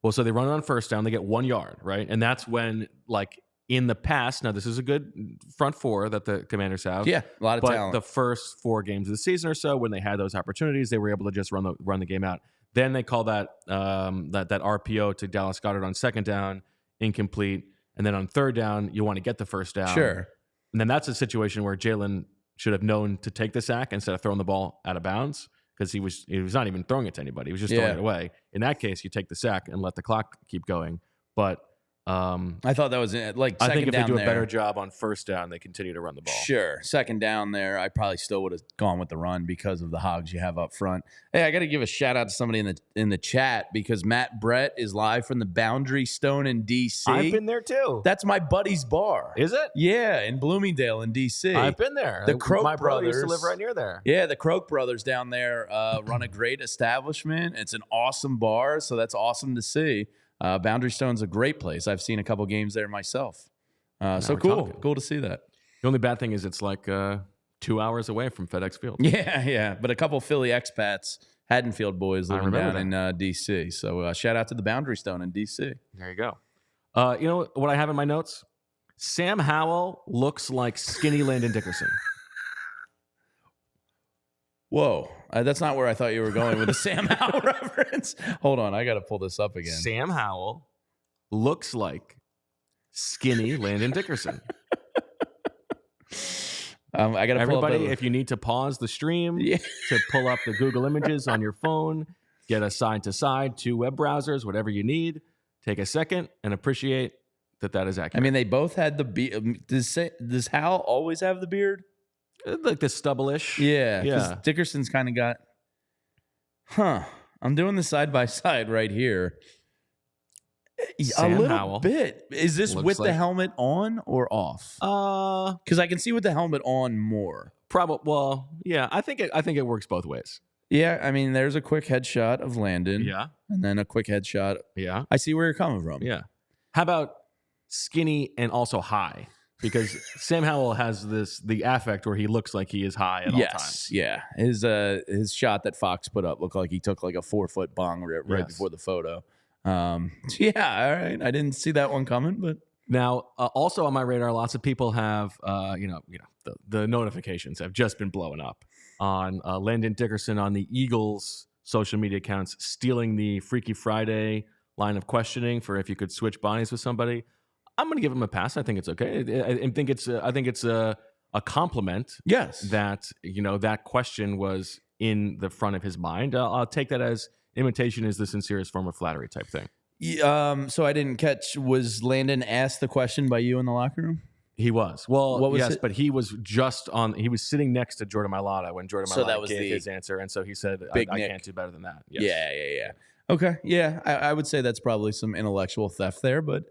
Well, so they run it on 1st down, they get 1 yard, right? And that's when, like, in the past, now this is a good front 4 that the Commanders have. Yeah, a lot of talent. But the first 4 games of the season or so, when they had those opportunities, they were able to just run the game out. Then they call that RPO to Dallas Goedert on 2nd down, incomplete. And then on 3rd down, you want to get the 1st down. Sure. And then that's a situation where Jalen should have known to take the sack instead of throwing the ball out of bounds, because he was not even throwing it to anybody. He was just throwing it away. In that case, you take the sack and let the clock keep going. But I thought that was like second I think if they do there, a better job on 1st down, they continue to run the ball. Sure. 2nd down there, I probably still would have gone with the run because of the hogs you have up front. Hey, I got to give a shout out to somebody in the chat, because Matt Brett is live from the Boundary Stone in D.C. I've been there too. That's my buddy's bar. Is it? Yeah, in Bloomingdale in D.C. I've been there. The Croak my brother brothers used to live right near there. Yeah, the Croak brothers down there run a great establishment. It's an awesome bar, so that's awesome to see. Boundary Stone's a great place. I've seen a couple games there myself. So cool. Cool to see that. The only bad thing is it's like 2 hours away from FedEx Field. Yeah. But a couple Philly expats, Haddonfield boys living down in D.C. So shout out to the Boundary Stone in D.C. There you go. You know what I have in my notes? Sam Howell looks like skinny Landon Dickerson. Whoa. That's not where I thought you were going with the Sam Howell reference. Hold on. I got to pull this up again. Sam Howell looks like skinny Landon Dickerson. I got to everybody, if you need to pause the stream to pull up the Google images on your phone, get a side-to-side, 2 web browsers, whatever you need, take a second and appreciate that is accurate. I mean, they both had the beard. Does Howell always have the beard? Like the stubble-ish. Yeah, because Dickerson's kind of got, I'm doing the side-by-side right here. Sam a little Howell. bit. Is this Looks with the like- helmet on or off? Because I can see with the helmet on more. Probably. Well, yeah. I think it works both ways. Yeah, I mean, there's a quick headshot of Landon. Yeah. And then a quick headshot. Yeah. I see where you're coming from. Yeah. How about skinny and also high? Because Sam Howell has the affect where he looks like he is high at all times. Yeah. His shot that Fox put up looked like he took like a 4-foot bong right before the photo. Yeah, all right. I didn't see that one coming, but now also on my radar, lots of people have the notifications have just been blowing up on Landon Dickerson on the Eagles social media accounts stealing the Freaky Friday line of questioning for if you could switch bodies with somebody. I'm going to give him a pass. I think it's okay. I think it's a compliment. yes, That that question was in the front of his mind. I'll take that as imitation is the sincerest form of flattery type thing. So I didn't catch. Was Landon asked the question by you in the locker room? He was. Well, What was yes, it? but he was just on. He was sitting next to Jordan Mailata when Jordan So that Mailata was gave the his answer, and so he said, Big I Nick. can't do better than that." Yes. Yeah. Okay. Yeah, I would say that's probably some intellectual theft there, but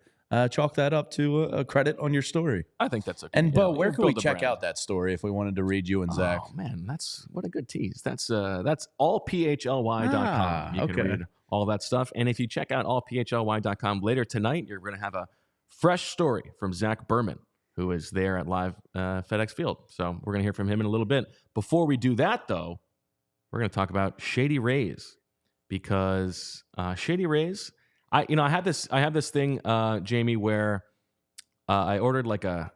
chalk that up to a credit on your story. I think that's okay. And Bo, Yeah, where we'll can we build a check brand. out that story if we wanted to read you and Zach? Oh man, that's what a good tease. That's allphly.com. You can okay. read all that stuff. And if you check out allphly.com later tonight, you're going to have a fresh story from Zach Berman, who is there at live FedEx Field. So we're going to hear from him in a little bit. Before we do that, though, we're going to talk about Shady Rays, because Shady Rays, I have this thing, Jamie, where I ordered like a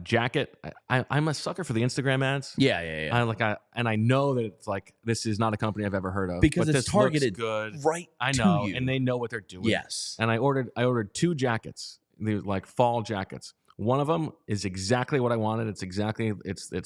jacket. I'm a sucker for the Instagram ads. Yeah. I know that it's like, this is not a company I've ever heard of Because but it's this looks targeted good. right I to know, you. and they know what they're doing. Yes. And I ordered 2 jackets. They were like fall jackets. One of them is exactly what I wanted. It's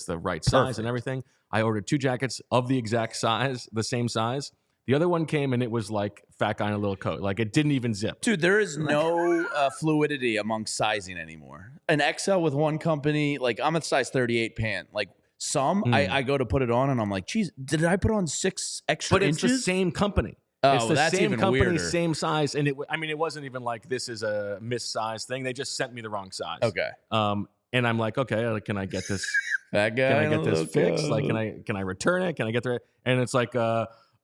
the right size Perfect. and everything. I ordered 2 jackets of the exact size, the same size. The other one came and it was like fat guy in a little coat. Like it didn't even zip. Dude, there is no fluidity among sizing anymore. An XL with one company, like I'm a size 38 pant. Like some, I go to put it on and I'm like, geez, did I put on 6 extra But it's inches? the same company. Oh, it's the that's same even company, weirder. same size. And it wasn't even like this is a missized thing. They just sent me the wrong size. Okay. And I'm like, okay, can I get this? That guy. Can I in get a this little fixed? coat. Like, can I return it? Can I get the? And it's like,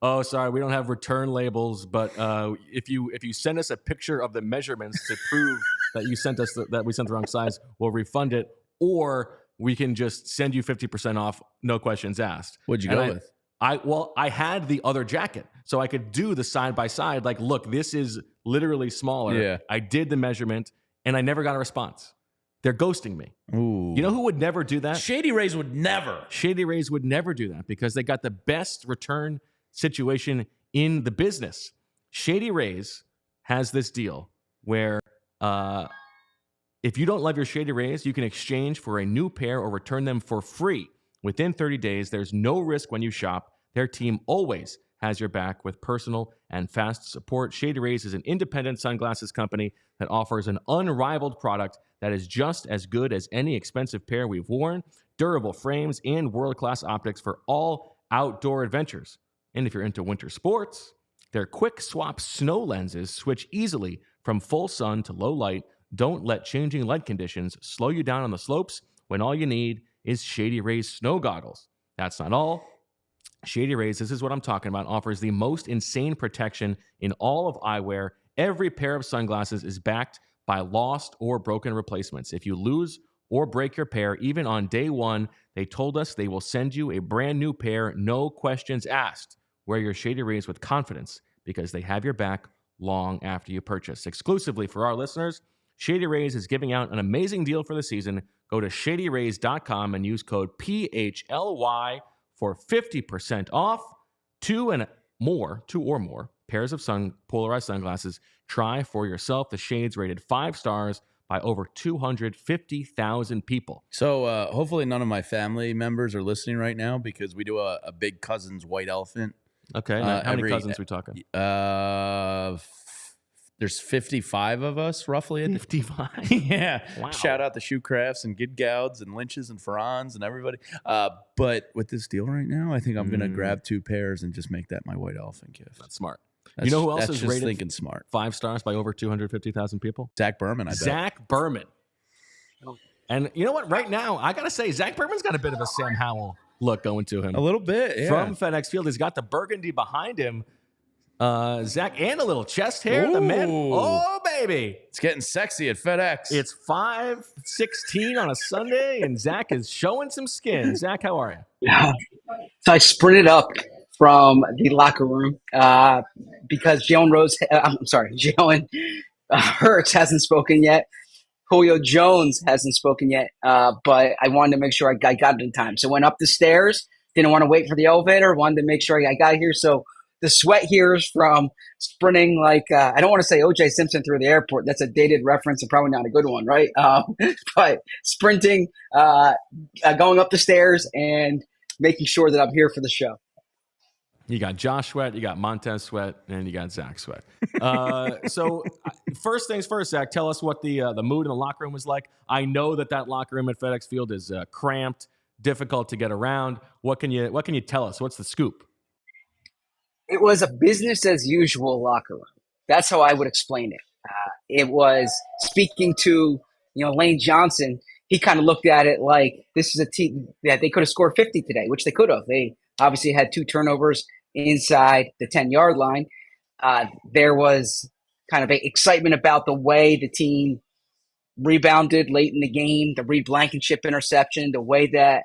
oh, sorry, we don't have return labels. But if you send us a picture of the measurements to prove that you sent us that we sent the wrong size, we'll refund it, or we can just send you 50% off, no questions asked. What'd you And go with? I had the other jacket, so I could do the side by side. Like, look, this is literally smaller. Yeah. I did the measurement, and I never got a response. They're ghosting me. Ooh. You know who would never do that? Shady Rays would never. Shady Rays would never do that because they got the best return situation in the business. Shady Rays has this deal where if you don't love your Shady Rays, you can exchange for a new pair or return them for free. Within 30 days, there's no risk when you shop. Their team always has your back with personal and fast support. Shady Rays is an independent sunglasses company that offers an unrivaled product that is just as good as any expensive pair we've worn, durable frames, and world-class optics for all outdoor adventures. And if you're into winter sports, their quick swap snow lenses switch easily from full sun to low light. Don't let changing light conditions slow you down on the slopes when all you need is Shady Rays snow goggles. That's not all. Shady Rays, this is what I'm talking about, offers the most insane protection in all of eyewear. Every pair of sunglasses is backed by lost or broken replacements. If you lose or break your pair, even on day one, they told us they will send you a brand new pair, no questions asked. Wear your Shady Rays with confidence because they have your back long after you purchase. Exclusively for our listeners, Shady Rays is giving out an amazing deal for the season. Go to shadyrays.com and use code PHLY for 50% off. 2 or more pairs of polarized sunglasses. Try for yourself. The shades rated 5 stars by over 250,000 people. So hopefully none of my family members are listening right now because we do a big cousin's white elephant. Okay, now how many cousins we talking? There's 55 of us roughly. 55? Yeah. Wow. Shout out the Shoe Crafts and Good Gouds and Lynches and Ferrans and everybody. But with this deal right now, I think I'm going to grab 2 pairs and just make that my white elephant gift. That's smart. You know who else that's is just rated thinking smart? 5 stars by over 250,000 people? Zach Berman, I bet. Zach Berman. And you know what? Right now, I got to say, Zach Berman's got a bit of a Sam Howell look going to him. A little bit, yeah. From FedEx Field. He's got the burgundy behind him. Zach, and a little chest hair. Ooh. The men. Oh, baby. It's getting sexy at FedEx. It's 5:16 on a Sunday, and Zach is showing some skin. Zach, how are you? Yeah. So I sprinted up from the locker room because Jalen Hurts hasn't spoken yet. Julio Jones hasn't spoken yet, but I wanted to make sure I got it in time. So went up the stairs, didn't want to wait for the elevator, wanted to make sure I got here. So the sweat here is from sprinting like, I don't want to say O.J. Simpson through the airport. That's a dated reference and probably not a good one, right? But sprinting, going up the stairs and making sure that I'm here for the show. You got Josh Sweat, you got Montez Sweat, and you got Zach Sweat. So first things first, Zach, tell us what the mood in the locker room was like. I know that locker room at FedEx Field is cramped, difficult to get around. What can you tell us? What's the scoop? It was a business as usual locker room. That's how I would explain it. It was speaking to Lane Johnson. He kind of looked at it like this is a team that they could have scored 50 today, which they could have. They obviously had 2 turnovers inside the 10-yard line. There was kind of excitement about the way the team rebounded late in the game, the Reed Blankenship interception, the way that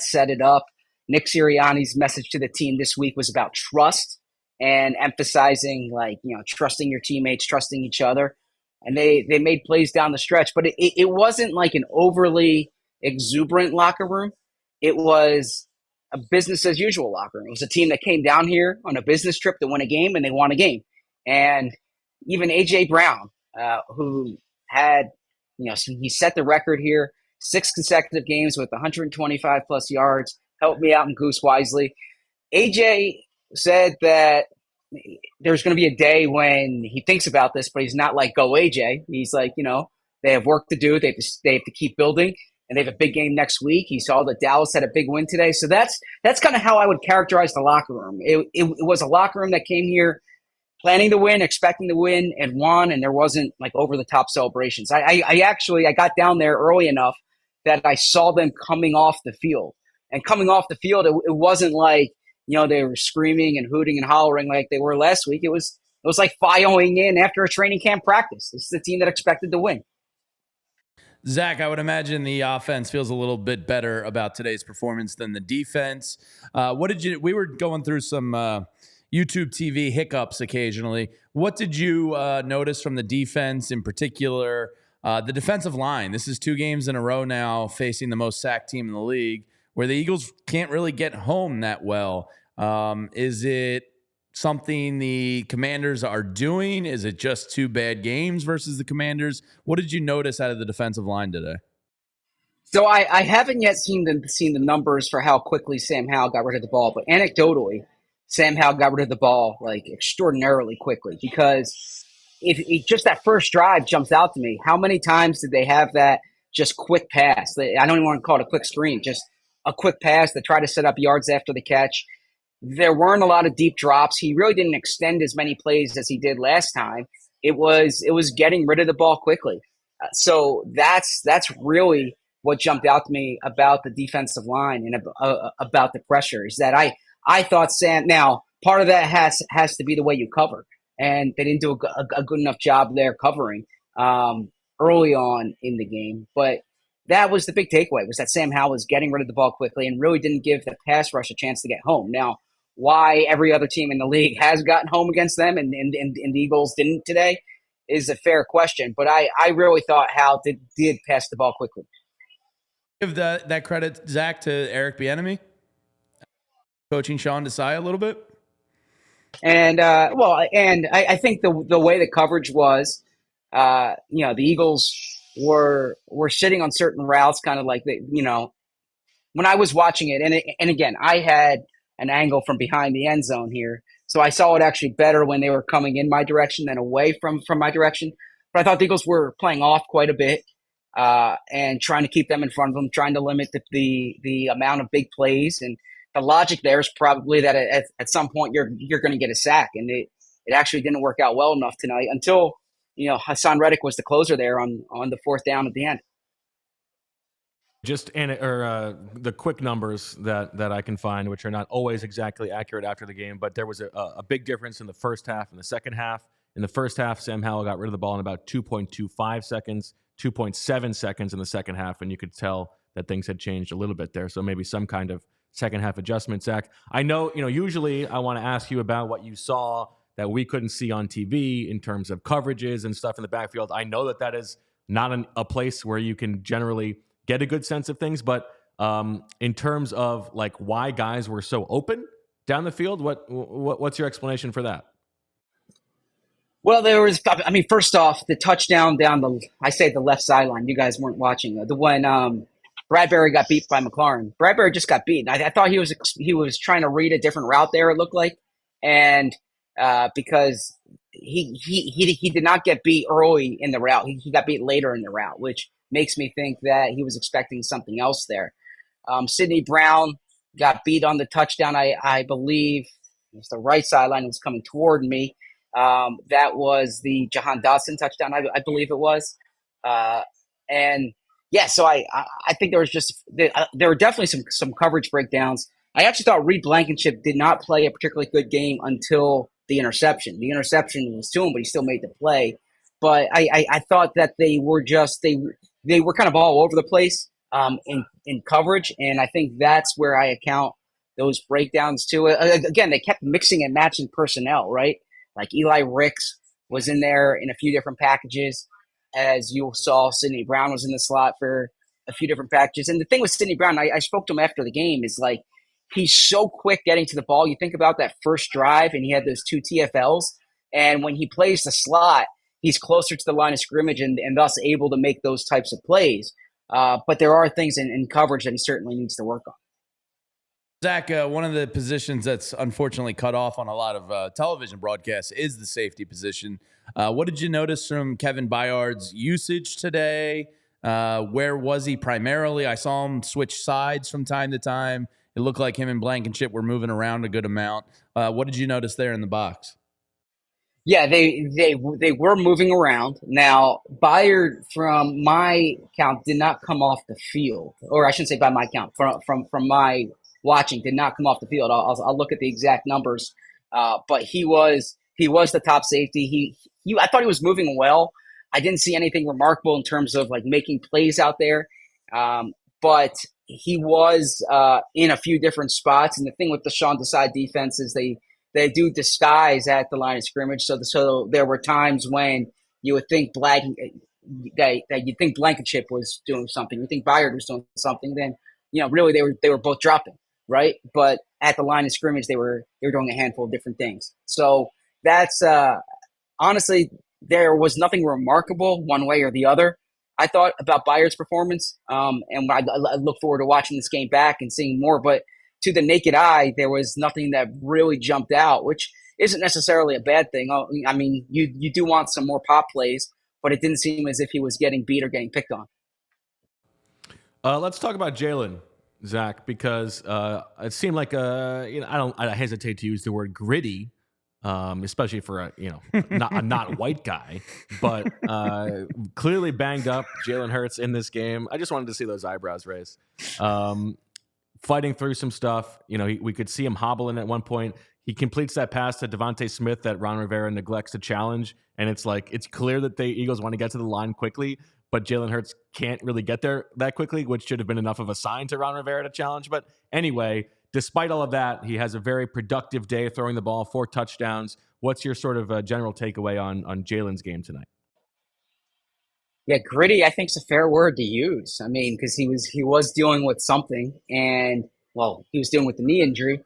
set it up. Nick Sirianni's message to the team this week was about trust and emphasizing trusting your teammates, trusting each other. And they made plays down the stretch, but it wasn't like an overly exuberant locker room. It was a business as usual locker room. It was a team that came down here on a business trip to win a game, and they won a game. And even A.J. Brown, who had, he set the record here, 6 consecutive games with 125 plus yards, helped me out in Goose Wisely. A.J. said that there's going to be a day when he thinks about this, but he's not like, go AJ. He's like, they have work to do. They have to keep building, and they have a big game next week. He saw that Dallas had a big win today. So that's kind of how I would characterize the locker room. It was a locker room that came here planning to win, expecting to win, and won, and there wasn't like over-the-top celebrations. I got down there early enough that I saw them coming off the field. And coming off the field, it wasn't like, they were screaming and hooting and hollering like they were last week. It was like filing in after a training camp practice. This is the team that expected to win. Zach, I would imagine the offense feels a little bit better about today's performance than the defense. We were going through some YouTube TV hiccups occasionally. What did you notice from the defense in particular? The defensive line. This is 2 games in a row now facing the most sacked team in the league, where the Eagles can't really get home that well. Is it something the Commanders are doing? Is it just 2 bad games versus the Commanders? What did you notice out of the defensive line today? So I haven't yet seen the numbers for how quickly Sam Howell got rid of the ball, but anecdotally, Sam Howell got rid of the ball like extraordinarily quickly, because if just that first drive jumps out to me. How many times did they have that just quick pass? I don't even want to call it a quick screen, just a quick pass to try to set up yards after the catch. There weren't a lot of deep drops. He really didn't extend as many plays as he did last time. It was getting rid of the ball quickly. So that's really what jumped out to me about the defensive line and about the pressure, is that I thought Sam. Now part of that has to be the way you cover, and they didn't do a good enough job there covering early on in the game, but. That was the big takeaway, was that Sam Howell was getting rid of the ball quickly and really didn't give the pass rush a chance to get home. Now, why every other team in the league has gotten home against them and the Eagles didn't today is a fair question. But I really thought Howell did pass the ball quickly. Give that credit, Zach, to Eric Bieniemy, coaching Sean Desai a little bit. And I think the way the coverage was, the Eagles were sitting on certain routes, kind of like when I was watching it, and again, I had an angle from behind the end zone here, so I saw it actually better when they were coming in my direction than away from my direction. But I thought the Eagles were playing off quite a bit and trying to keep them in front of them, trying to limit the amount of big plays. And the logic there is probably that at some point you're going to get a sack, and it actually didn't work out well enough tonight until Hassan Reddick was the closer there on the fourth down at the end. Just the quick numbers that I can find, which are not always exactly accurate after the game, but there was a big difference in the first half and the second half. In the first half, Sam Howell got rid of the ball in about 2.25 seconds, 2.7 seconds in the second half, and you could tell that things had changed a little bit there. So maybe some kind of second half adjustment. Zach, I know, usually I want to ask you about what you saw that we couldn't see on TV in terms of coverages and stuff in the backfield. I know that is not a place where you can generally get a good sense of things, but in terms of like why guys were so open down the field, what's your explanation for that? Well, first off, the touchdown down the left sideline. You guys weren't watching the one. Bradbury got beat by McLaurin. Bradbury just got beat. I thought he was trying to read a different route there. It looked like, and because he did not get beat early in the route, he got beat later in the route, which makes me think that he was expecting something else there. Sidney Brown got beat on the touchdown. I believe it was the right sideline was coming toward me. That was the Jahan Dotson touchdown, I believe it was. And yeah, so I think there were definitely some coverage breakdowns. I actually thought Reed Blankenship did not play a particularly good game until the interception. The interception was to him, but he still made the play. But I thought that they were kind of all over the place in coverage, and I think that's where I account those breakdowns to. Again, they kept mixing and matching personnel, right? Like Eli Ricks was in there in a few different packages. As you saw, Sidney Brown was in the slot for a few different packages. And the thing with Sidney Brown, I spoke to him after the game, is like he's so quick getting to the ball. You think about that first drive, and he had those 2 TFLs. And when he plays the slot, he's closer to the line of scrimmage and thus able to make those types of plays. But there are things in coverage that he certainly needs to work on. Zach, one of the positions that's unfortunately cut off on a lot of television broadcasts is the safety position. What did you notice from Kevin Byard's usage today? Where was he primarily? I saw him switch sides from time to time. It looked like him and Blankenship were moving around a good amount. What did you notice there in the box? Yeah, they were moving around. Now, Byard, from my count, did not come off the field, or I shouldn't say by my count, from my watching, did not come off the field. I'll look at the exact numbers, but he was the top safety. I thought he was moving well. I didn't see anything remarkable in terms of like making plays out there, but he was in a few different spots. And the thing with the Sean Desai defense is they do disguise at the line of scrimmage. So there were times when you would think you think Blankenship was doing something, you think Byard was doing something, then really they were both dropping, right? But at the line of scrimmage, they were doing a handful of different things. So that's honestly, there was nothing remarkable one way or the other, I thought, about Byard's performance. And I look forward to watching this game back and seeing more. But to the naked eye, there was nothing that really jumped out, which isn't necessarily a bad thing. I mean, you do want some more pop plays, but it didn't seem as if he was getting beat or getting picked on. Let's talk about Jalen, Zach, because it seemed like I hesitate to use the word gritty, especially for a not white guy, but clearly banged up Jalen Hurts in this game. I just wanted to see those eyebrows raise. Fighting through some stuff. We could see him hobbling at one point. He completes that pass to Devontae Smith that Ron Rivera neglects to challenge, and it's clear that the Eagles want to get to the line quickly, but Jalen Hurts can't really get there that quickly, which should have been enough of a sign to Ron Rivera to challenge. But anyway, despite all of that, he has a very productive day throwing the ball, 4 touchdowns. What's your sort of general takeaway on Jalen's game tonight? Yeah, gritty, I think, is a fair word to use. I mean, because he was dealing with something, and he was dealing with the knee injury.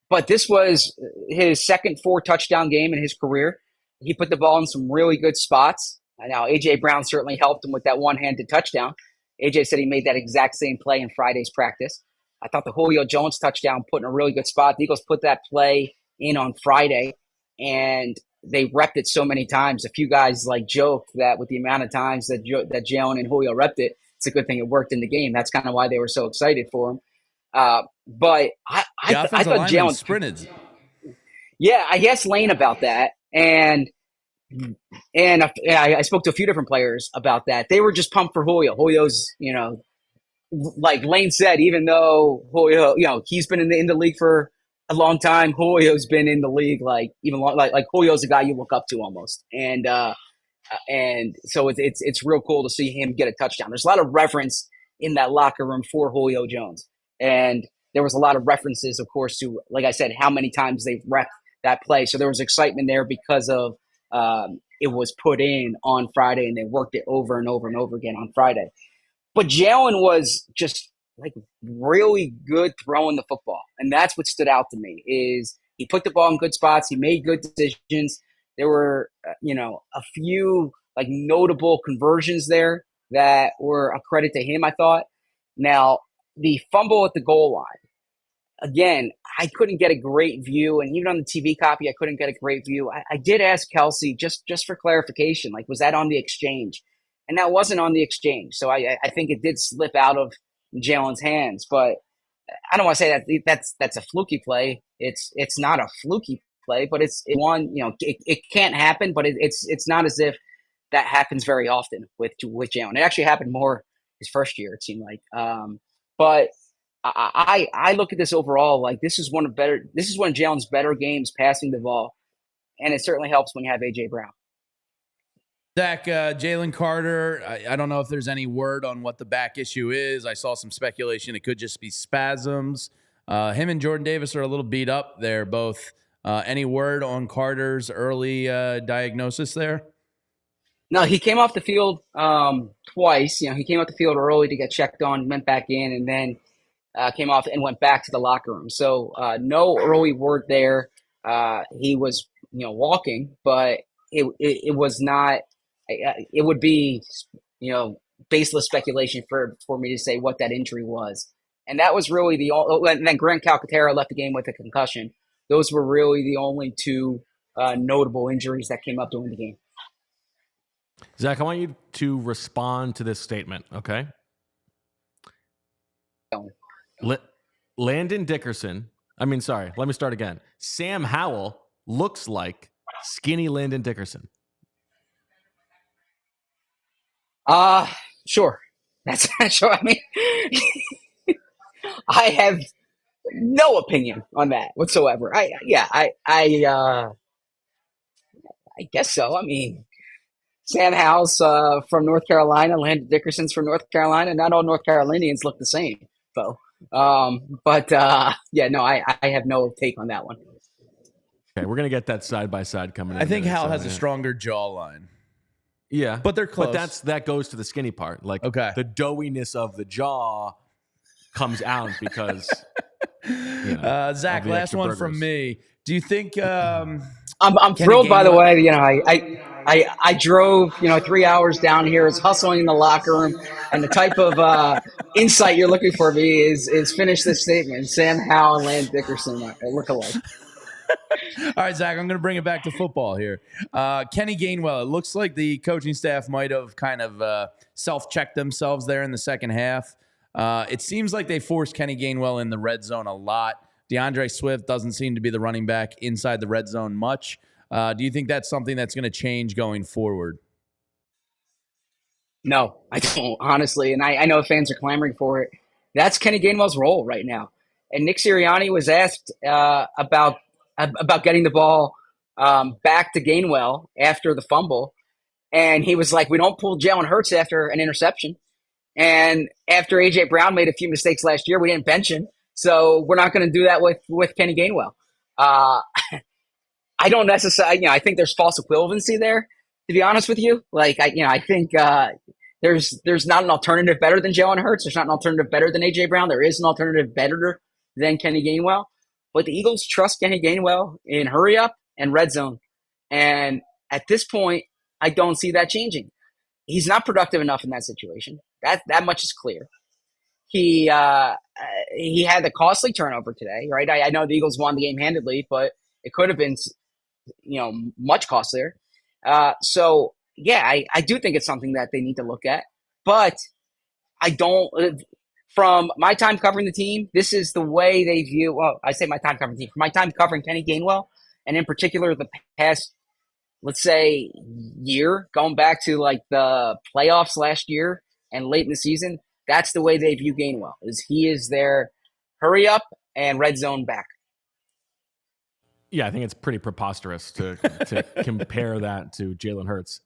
But this was his second 4 touchdown game in his career. He put the ball in some really good spots. Now, A.J. Brown certainly helped him with that one-handed touchdown. A.J. said he made that exact same play in Friday's practice. I thought the Julio Jones touchdown put in a really good spot. The Eagles put that play in on Friday, and they repped it so many times. A few guys joke that with the amount of times that Jalen and Julio repped it, it's a good thing it worked in the game. That's kind of why they were so excited for him. But I thought Jalen sprinted. Yeah, I asked Lane about that, And I spoke to a few different players about that. They were just pumped for Julio. Julio's, like Lane said, even though Julio, he's been in the league for a long time, Julio's been in the league like even long, like Julio's a guy you look up to almost. And so it's real cool to see him get a touchdown. There's a lot of reverence in that locker room for Julio Jones, and there was a lot of references, of course, to, like I said, how many times they've repped that play. So there was excitement there because of it was put in on Friday, and they worked it over and over and over again on Friday. But Jalen was just like really good throwing the football, and that's what stood out to me. Is he put the ball in good spots? He made good decisions. There were, a few like notable conversions there that were a credit to him, I thought. Now, the fumble at the goal line, again, I couldn't get a great view, and even on the TV copy, I couldn't get a great view. I did ask Kelsey just for clarification, like, was that on the exchange? And that wasn't on the exchange, so I think it did slip out of Jalen's hands. But I don't want to say that's a fluky play. It's not a fluky play, but it's one. It can't happen, but it's not as if that happens very often with Jalen. It actually happened more his first year, it seemed like. But I look at this overall like this is one of Jalen's better games passing the ball, and it certainly helps when you have AJ Brown. Zach, Jalen Carter, I don't know if there's any word on what the back issue is. I saw some speculation it could just be spasms. Him and Jordan Davis are a little beat up there, both. Any word on Carter's early diagnosis there? No, he came off the field twice. He came off the field early to get checked on, went back in, and then came off and went back to the locker room. So no early word there. He was, walking, but it was not. It would be, baseless speculation for me to say what that injury was. And that was really the only. And then Grant Calcaterra left the game with a concussion. Those were really the only two notable injuries that came up during the game. Zach, I want you to respond to this statement, okay? Landon Dickerson. Let me start again. Sam Howell looks like skinny Landon Dickerson. Sure. That's sure. I mean, I have no opinion on that whatsoever. I guess so. I mean, Sam Howell's from North Carolina, Landon Dickerson's from North Carolina. Not all North Carolinians look the same, though. I have no take on that one. Okay, we're gonna get that side by side coming in. I think Howell has a stronger jawline. Yeah, but they're close. But that goes to the skinny part. Like, okay, the doughiness of the jaw comes out because. Zach, last one from me. Do you think? I'm thrilled, by the way. I drove 3 hours down here. It's hustling in the locker room, and the type of insight you're looking for me is finish this statement. Sam Howell and Landon Dickerson look alike. All right, Zach, I'm going to bring it back to football here. Kenny Gainwell, it looks like the coaching staff might have kind of self-checked themselves there in the second half. It seems like they forced Kenny Gainwell in the red zone a lot. DeAndre Swift doesn't seem to be the running back inside the red zone much. Do you think that's something that's going to change going forward? No, I don't, honestly. And I know fans are clamoring for it. That's Kenny Gainwell's role right now. And Nick Sirianni was asked about getting the ball back to Gainwell after the fumble. And he was like, we don't pull Jalen Hurts after an interception. And after A.J. Brown made a few mistakes last year, we didn't bench him. So we're not going to do that with Kenny Gainwell. I don't necessarily, I think there's false equivalency there, to be honest with you. Like, I think there's not an alternative better than Jalen Hurts. There's not an alternative better than A.J. Brown. There is an alternative better than Kenny Gainwell. But the Eagles trust Kenny Gainwell in hurry up and red zone. And at this point, I don't see that changing. He's not productive enough in that situation. That much is clear. He had the costly turnover today, right? I know the Eagles won the game handedly, but it could have been, much costlier. I do think it's something that they need to look at. But I don't. From my time covering the team, this is the way they view. Well, I say my time covering the team. From my time covering Kenny Gainwell, and in particular the past let's say, year, going back to like the playoffs last year and late in the season, that's the way they view Gainwell. Is he is their hurry up and red zone back. Yeah, I think it's pretty preposterous to compare that to Jalen Hurts.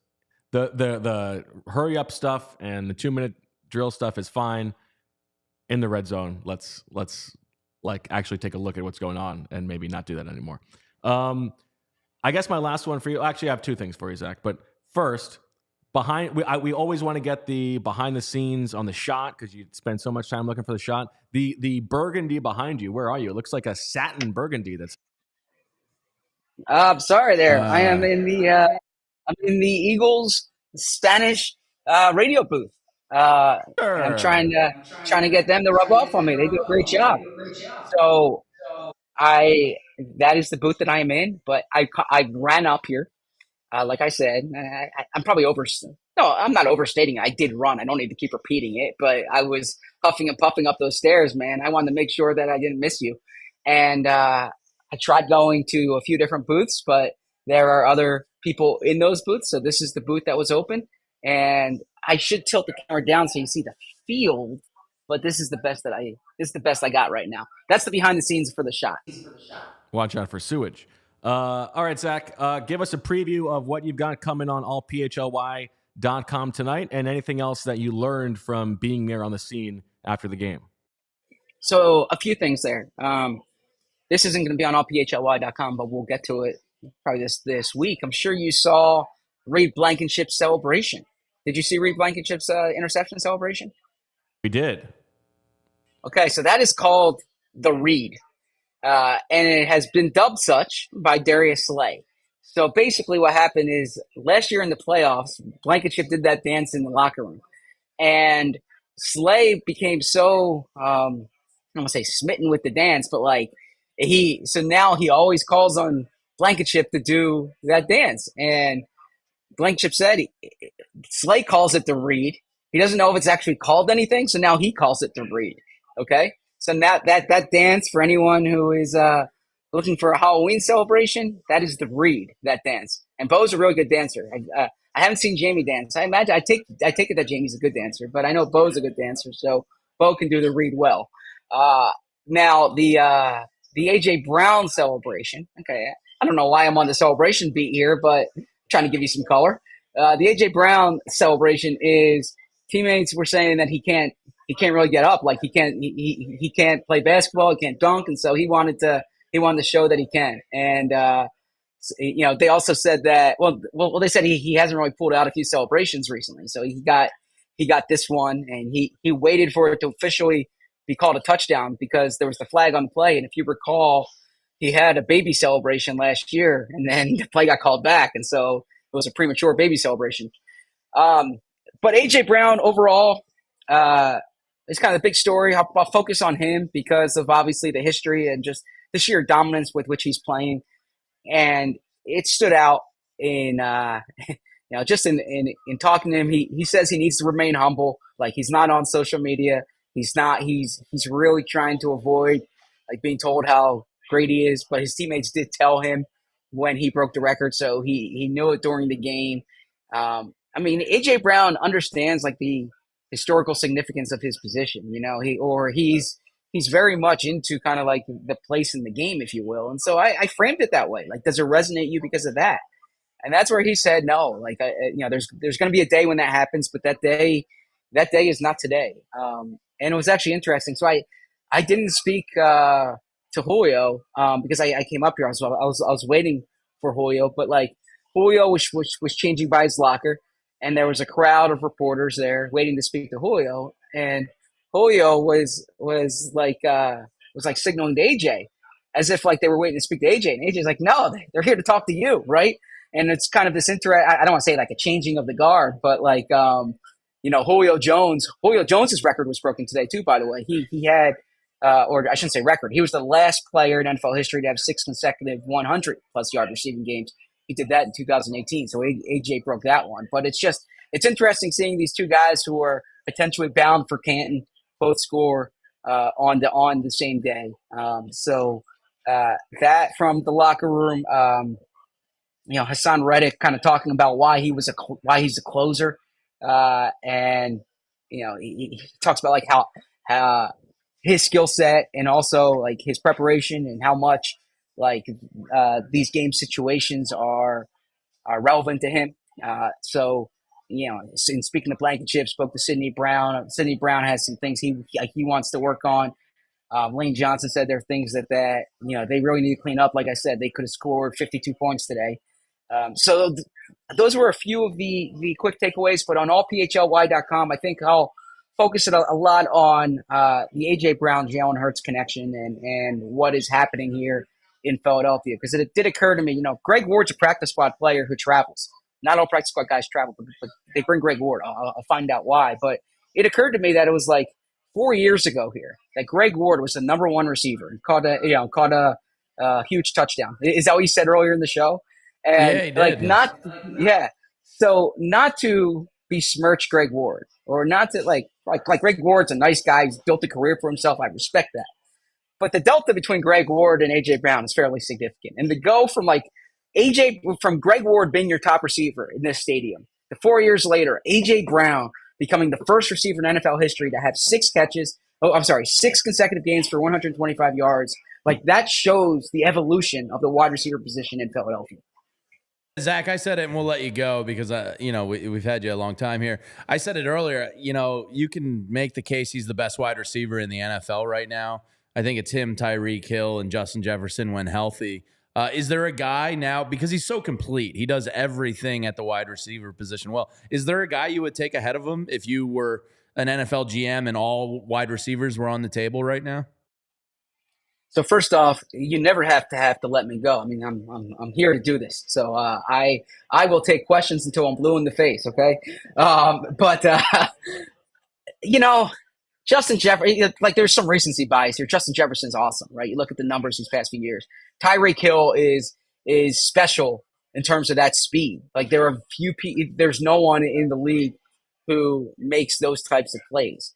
The hurry up stuff and the 2-minute drill stuff is fine in the red zone. Let's like actually take a look at what's going on and maybe not do that anymore. I guess my last one for you. Actually, I have two things for you, Zach. But first, we always want to get the behind the scenes on the shot because you spend so much time looking for the shot. The burgundy behind you. Where are you? It looks like a satin burgundy. That's Sorry, there. I am in the I'm in the Eagles Spanish radio booth. And I'm trying to get them to rub off on me. They do a great job. So I that is the booth that I am in. But I ran up here. Like I said, I'm probably over. No, I'm not overstating it. I did run. I don't need to keep repeating it, but I was huffing and puffing up those stairs, man. I wanted to make sure that I didn't miss you. And I tried going to a few different booths, but there are other people in those booths. So this is the booth that was open. And I should tilt the camera down so you see the field. But this is the best I got right now. That's the behind the scenes for the shot. watch out for sewage. All right, Zach, give us a preview of what you've got coming on allphly.com tonight and anything else that you learned from being there on the scene after the game. So a few things there. This isn't going to be on allphly.com, but we'll get to it probably this week. I'm sure you saw Reed Blankenship's celebration. Did you see Reed Blankenship's interception celebration? We did. Okay, so that is called the Reed, and it has been dubbed such by Darius Slay. So basically, what happened is last year in the playoffs, Blankenship did that dance in the locker room, and Slay became so I don't want to say smitten with the dance, but like so now he always calls on Blankenship to do that dance, and Blankenship said Slay calls it the Reed. He doesn't know if it's actually called anything, so now he calls it the Reed. Okay, so now that dance for anyone who is looking for a Halloween celebration, that is the Reed, that dance. And Bo's a really good dancer. I haven't seen Jamie dance. I take it that Jamie's a good dancer, but I know Bo's a good dancer, so Bo can do the Reed well. Uh, Now the AJ Brown celebration. Okay, I don't know why I'm on the celebration beat here, but I'm trying to give you some color. The AJ Brown celebration is teammates were saying that he can't really get up, like he can't play basketball, he can't dunk, and so he wanted to show that he can. And they also said that they said he hasn't really pulled out a few celebrations recently, so he got this one, and he waited for it to officially be called a touchdown because there was the flag on the play, and if you recall, he had a baby celebration last year, and then the play got called back, and so it was a premature baby celebration. Um, but AJ Brown overall is kind of the big story. I'll focus on him because of obviously the history and just the sheer dominance with which he's playing, and it stood out in just in talking to him. He says he needs to remain humble. Like he's not on social media. He's not. He's really trying to avoid like being told how great he is. But his teammates did tell him when he broke the record, so he knew it during the game. I mean, AJ Brown understands like the historical significance of his position. You know, he's very much into kind of like the place in the game, if you will. And so I framed it that way. Like, does it resonate you because of that? And that's where he said no. Like, there's going to be a day when that happens, but that day is not today. And it was actually interesting. So I didn't speak to Julio because I came up here. I was waiting for Julio, but like Julio was changing by his locker, and there was a crowd of reporters there waiting to speak to Julio, and Julio was like signaling to AJ as if like they were waiting to speak to AJ, and AJ's like, no, they're here to talk to you, right? And it's kind of this I don't want to say like a changing of the guard, but like Julio Jones's record was broken today too. By the way, he had or I shouldn't say record. He was the last player in NFL history to have 6 consecutive 100 plus yard receiving games. He did that in 2018, so AJ broke that one. But it's interesting seeing these two guys who are potentially bound for Canton both score on the same day. So that from the locker room. Hassan Reddick kind of talking about why he's a closer, and he talks about like how his skill set and also like his preparation and how much like these game situations are relevant to him. In speaking of Blankenship, spoke to Sidney Brown. Sidney Brown has some things he wants to work on. Lane Johnson said there are things that they really need to clean up. Like I said, they could have scored 52 points today. Those were a few of the quick takeaways. But on allphly.com, I think I'll focus it a lot on the A.J. Brown, Jalen Hurts connection and what is happening here in Philadelphia. Because it did occur to me, Greg Ward's a practice squad player who travels. Not all practice squad guys travel, but they bring Greg Ward. I'll find out why. But it occurred to me that it was like 4 years ago here that Greg Ward was the number one receiver and caught a huge touchdown. Is that what you said earlier in the show? And yeah, he did. So not to besmirch Greg Ward or not to like Greg Ward's a nice guy. He's built a career for himself. I respect that. But the delta between Greg Ward and A.J. Brown is fairly significant. And to go from Greg Ward being your top receiver in this stadium to 4 years later, A.J. Brown becoming the first receiver in NFL history to have 6 consecutive games for 125 yards. Like that shows the evolution of the wide receiver position in Philadelphia. Zach, I said it, and we'll let you go because we've had you a long time here. I said it earlier. You can make the case he's the best wide receiver in the NFL right now. I think it's him, Tyreek Hill, and Justin Jefferson when healthy. Is there a guy now, because he's so complete, he does everything at the wide receiver position well. Is there a guy you would take ahead of him if you were an NFL GM and all wide receivers were on the table right now? So first off, you never have to let me go. I mean, I'm here to do this. So I will take questions until I'm blue in the face. Okay, Justin Jefferson, like there's some recency bias here. Justin Jefferson's awesome, right? You look at the numbers these past few years. Tyreek Hill is special in terms of that speed. Like there's no one in the league who makes those types of plays.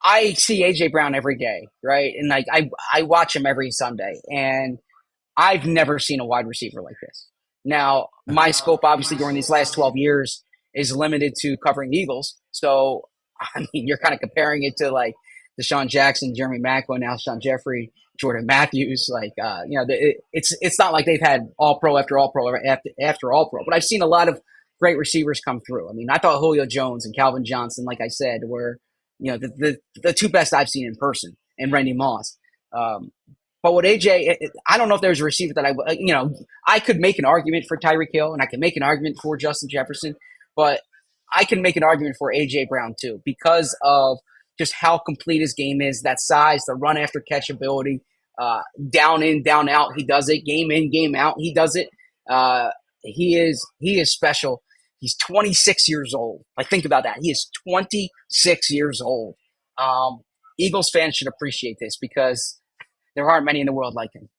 I see A.J. Brown every day, right? And like I watch him every Sunday, and I've never seen a wide receiver like this. Now, my scope, obviously, during these last 12 years is limited to covering Eagles. So, I mean, you're kind of comparing it to like Deshaun Jackson, Jeremy Maclin, Alshon Jeffrey, Jordan Matthews. Like, it's not like they've had all pro after all pro after all pro. But I've seen a lot of great receivers come through. I mean, I thought Julio Jones and Calvin Johnson, like I said, were the two best I've seen in person, and Randy Moss. But with AJ, I don't know if there's a receiver that I could make an argument for Tyreek Hill and I can make an argument for Justin Jefferson, but I can make an argument for AJ Brown too because of just how complete his game is, that size, the run after catch ability, down in, down out. He does it. Game in, game out. He does it. He is special. He's 26 years old. Like, think about that. He is 26 years old. Eagles fans should appreciate this because there aren't many in the world like him.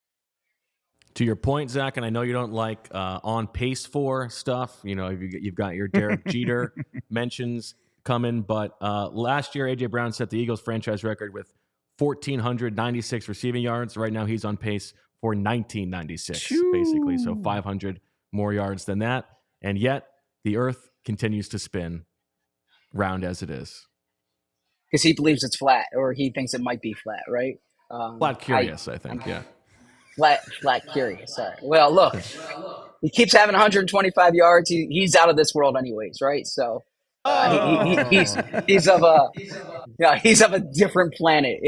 To your point, Zach, and I know you don't like on pace for stuff. You've got your Derek Jeter mentions coming, but last year A.J. Brown set the Eagles franchise record with 1,496 receiving yards. Right now he's on pace for 1,996, basically, so 500 more yards than that. And yet the earth continues to spin, round as it is. Because he believes it's flat, or he thinks it might be flat, right? Flat curious, I think, yeah. Flat curious. All right. Well, look, he keeps having 125 yards. He's out of this world anyways, right? So he's of a different planet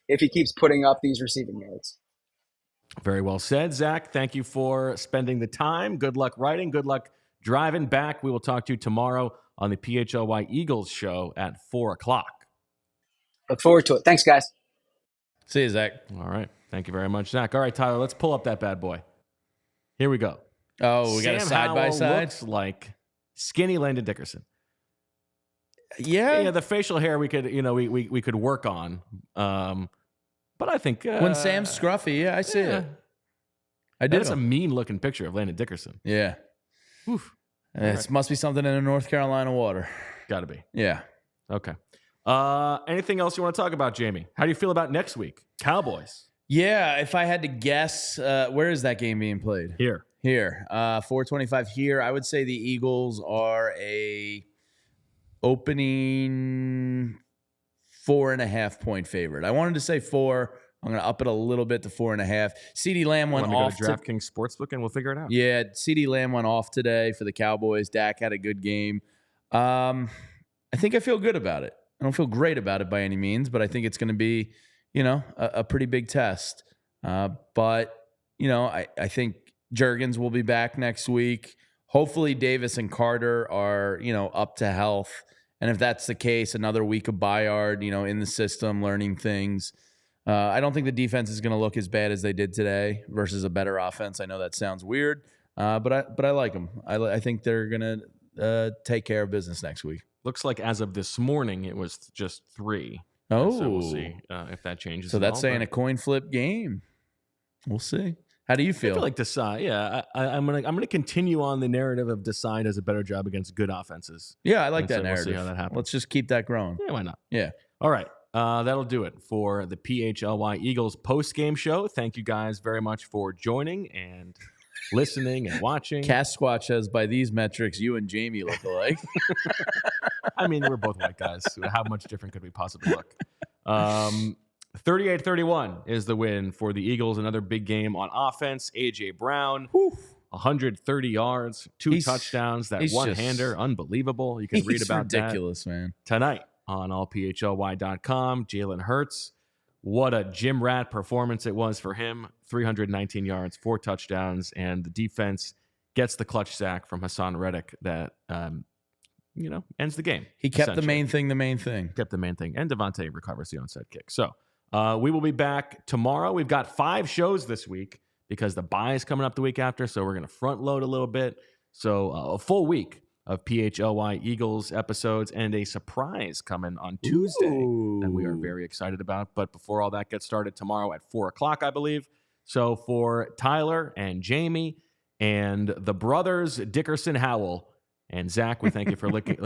if he keeps putting up these receiving yards. Very well said, Zach. Thank you for spending the time. Good luck writing. Good luck driving back. We will talk to you tomorrow on the PHLY Eagles show at 4:00. Look forward to it. Thanks, guys. See you, Zach. All right. Thank you very much, Zach. All right, Tyler, let's pull up that bad boy. Here we go. Oh, we got a side-by-side? Looks like skinny Landon Dickerson. Yeah. The facial hair we could, we could work on. But I think when Sam's scruffy, yeah, I see it. I do. That's a mean-looking picture of Landon Dickerson. Yeah. Oof. It must be something in the North Carolina water. Got to be. Yeah. Okay. Anything else you want to talk about, Jamie? How do you feel about next week? Cowboys. Yeah, if I had to guess, where is that game being played? Here. 425 here. I would say the Eagles are a opening 4.5 point favorite. I wanted to say 4. I'm going to up it a little bit to 4.5. CeeDee Lamb went off. Go to DraftKings Sportsbook and we'll figure it out. Yeah, CeeDee Lamb went off today for the Cowboys. Dak had a good game. I think I feel good about it. I don't feel great about it by any means, but I think it's going to be, a pretty big test. But I think Juergens will be back next week. Hopefully Davis and Carter are, up to health. And if that's the case, another week of Bayard, in the system, learning things. I don't think the defense is going to look as bad as they did today versus a better offense. I know that sounds weird, but I like them. I think they're going to take care of business next week. Looks like as of this morning, it was just 3. Oh, so we'll see if that changes. So that's saying a coin flip game. We'll see. How do you feel? I feel like Desai. Yeah, I'm gonna continue on the narrative of Desai does a better job against good offenses. Yeah, I like that so narrative. We'll see how that happens. Let's just keep that growing. Yeah, why not? Yeah. All right. That'll do it for the PHLY Eagles post-game show. Thank you guys very much for joining and listening and watching. Cast Squatch says, by these metrics, you and Jamie look alike. I mean, we're both white guys. How much different could we possibly look? 38-31 is the win for the Eagles. Another big game on offense. A.J. Brown, 130 yards, 2 touchdowns, that one-hander, unbelievable. You can read about that. Ridiculous, man. Tonight on allphly.com. Jalen Hurts, what a gym rat performance it was for him. 319 yards, 4 touchdowns, and the defense gets the clutch sack from Hassan Reddick that, ends the game. He kept the main thing. Kept the main thing. And Devontae recovers the onside kick. So we will be back tomorrow. We've got 5 shows this week because the bye is coming up the week after, so we're going to front load a little bit. So a full week of PHLY Eagles episodes and a surprise coming on Tuesday that we are very excited about. But before all that gets started, tomorrow at 4 o'clock, I believe. So for Tyler and Jamie and the brothers Dickerson Howell and Zach, we thank you for licking.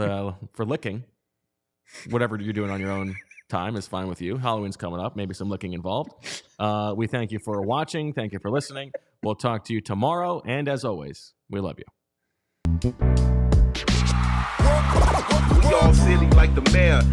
Whatever you're doing on your own time is fine with you. Halloween's coming up, maybe some licking involved. We thank you for watching. Thank you for listening. We'll talk to you tomorrow. And as always, we love you. We all silly like the mayor.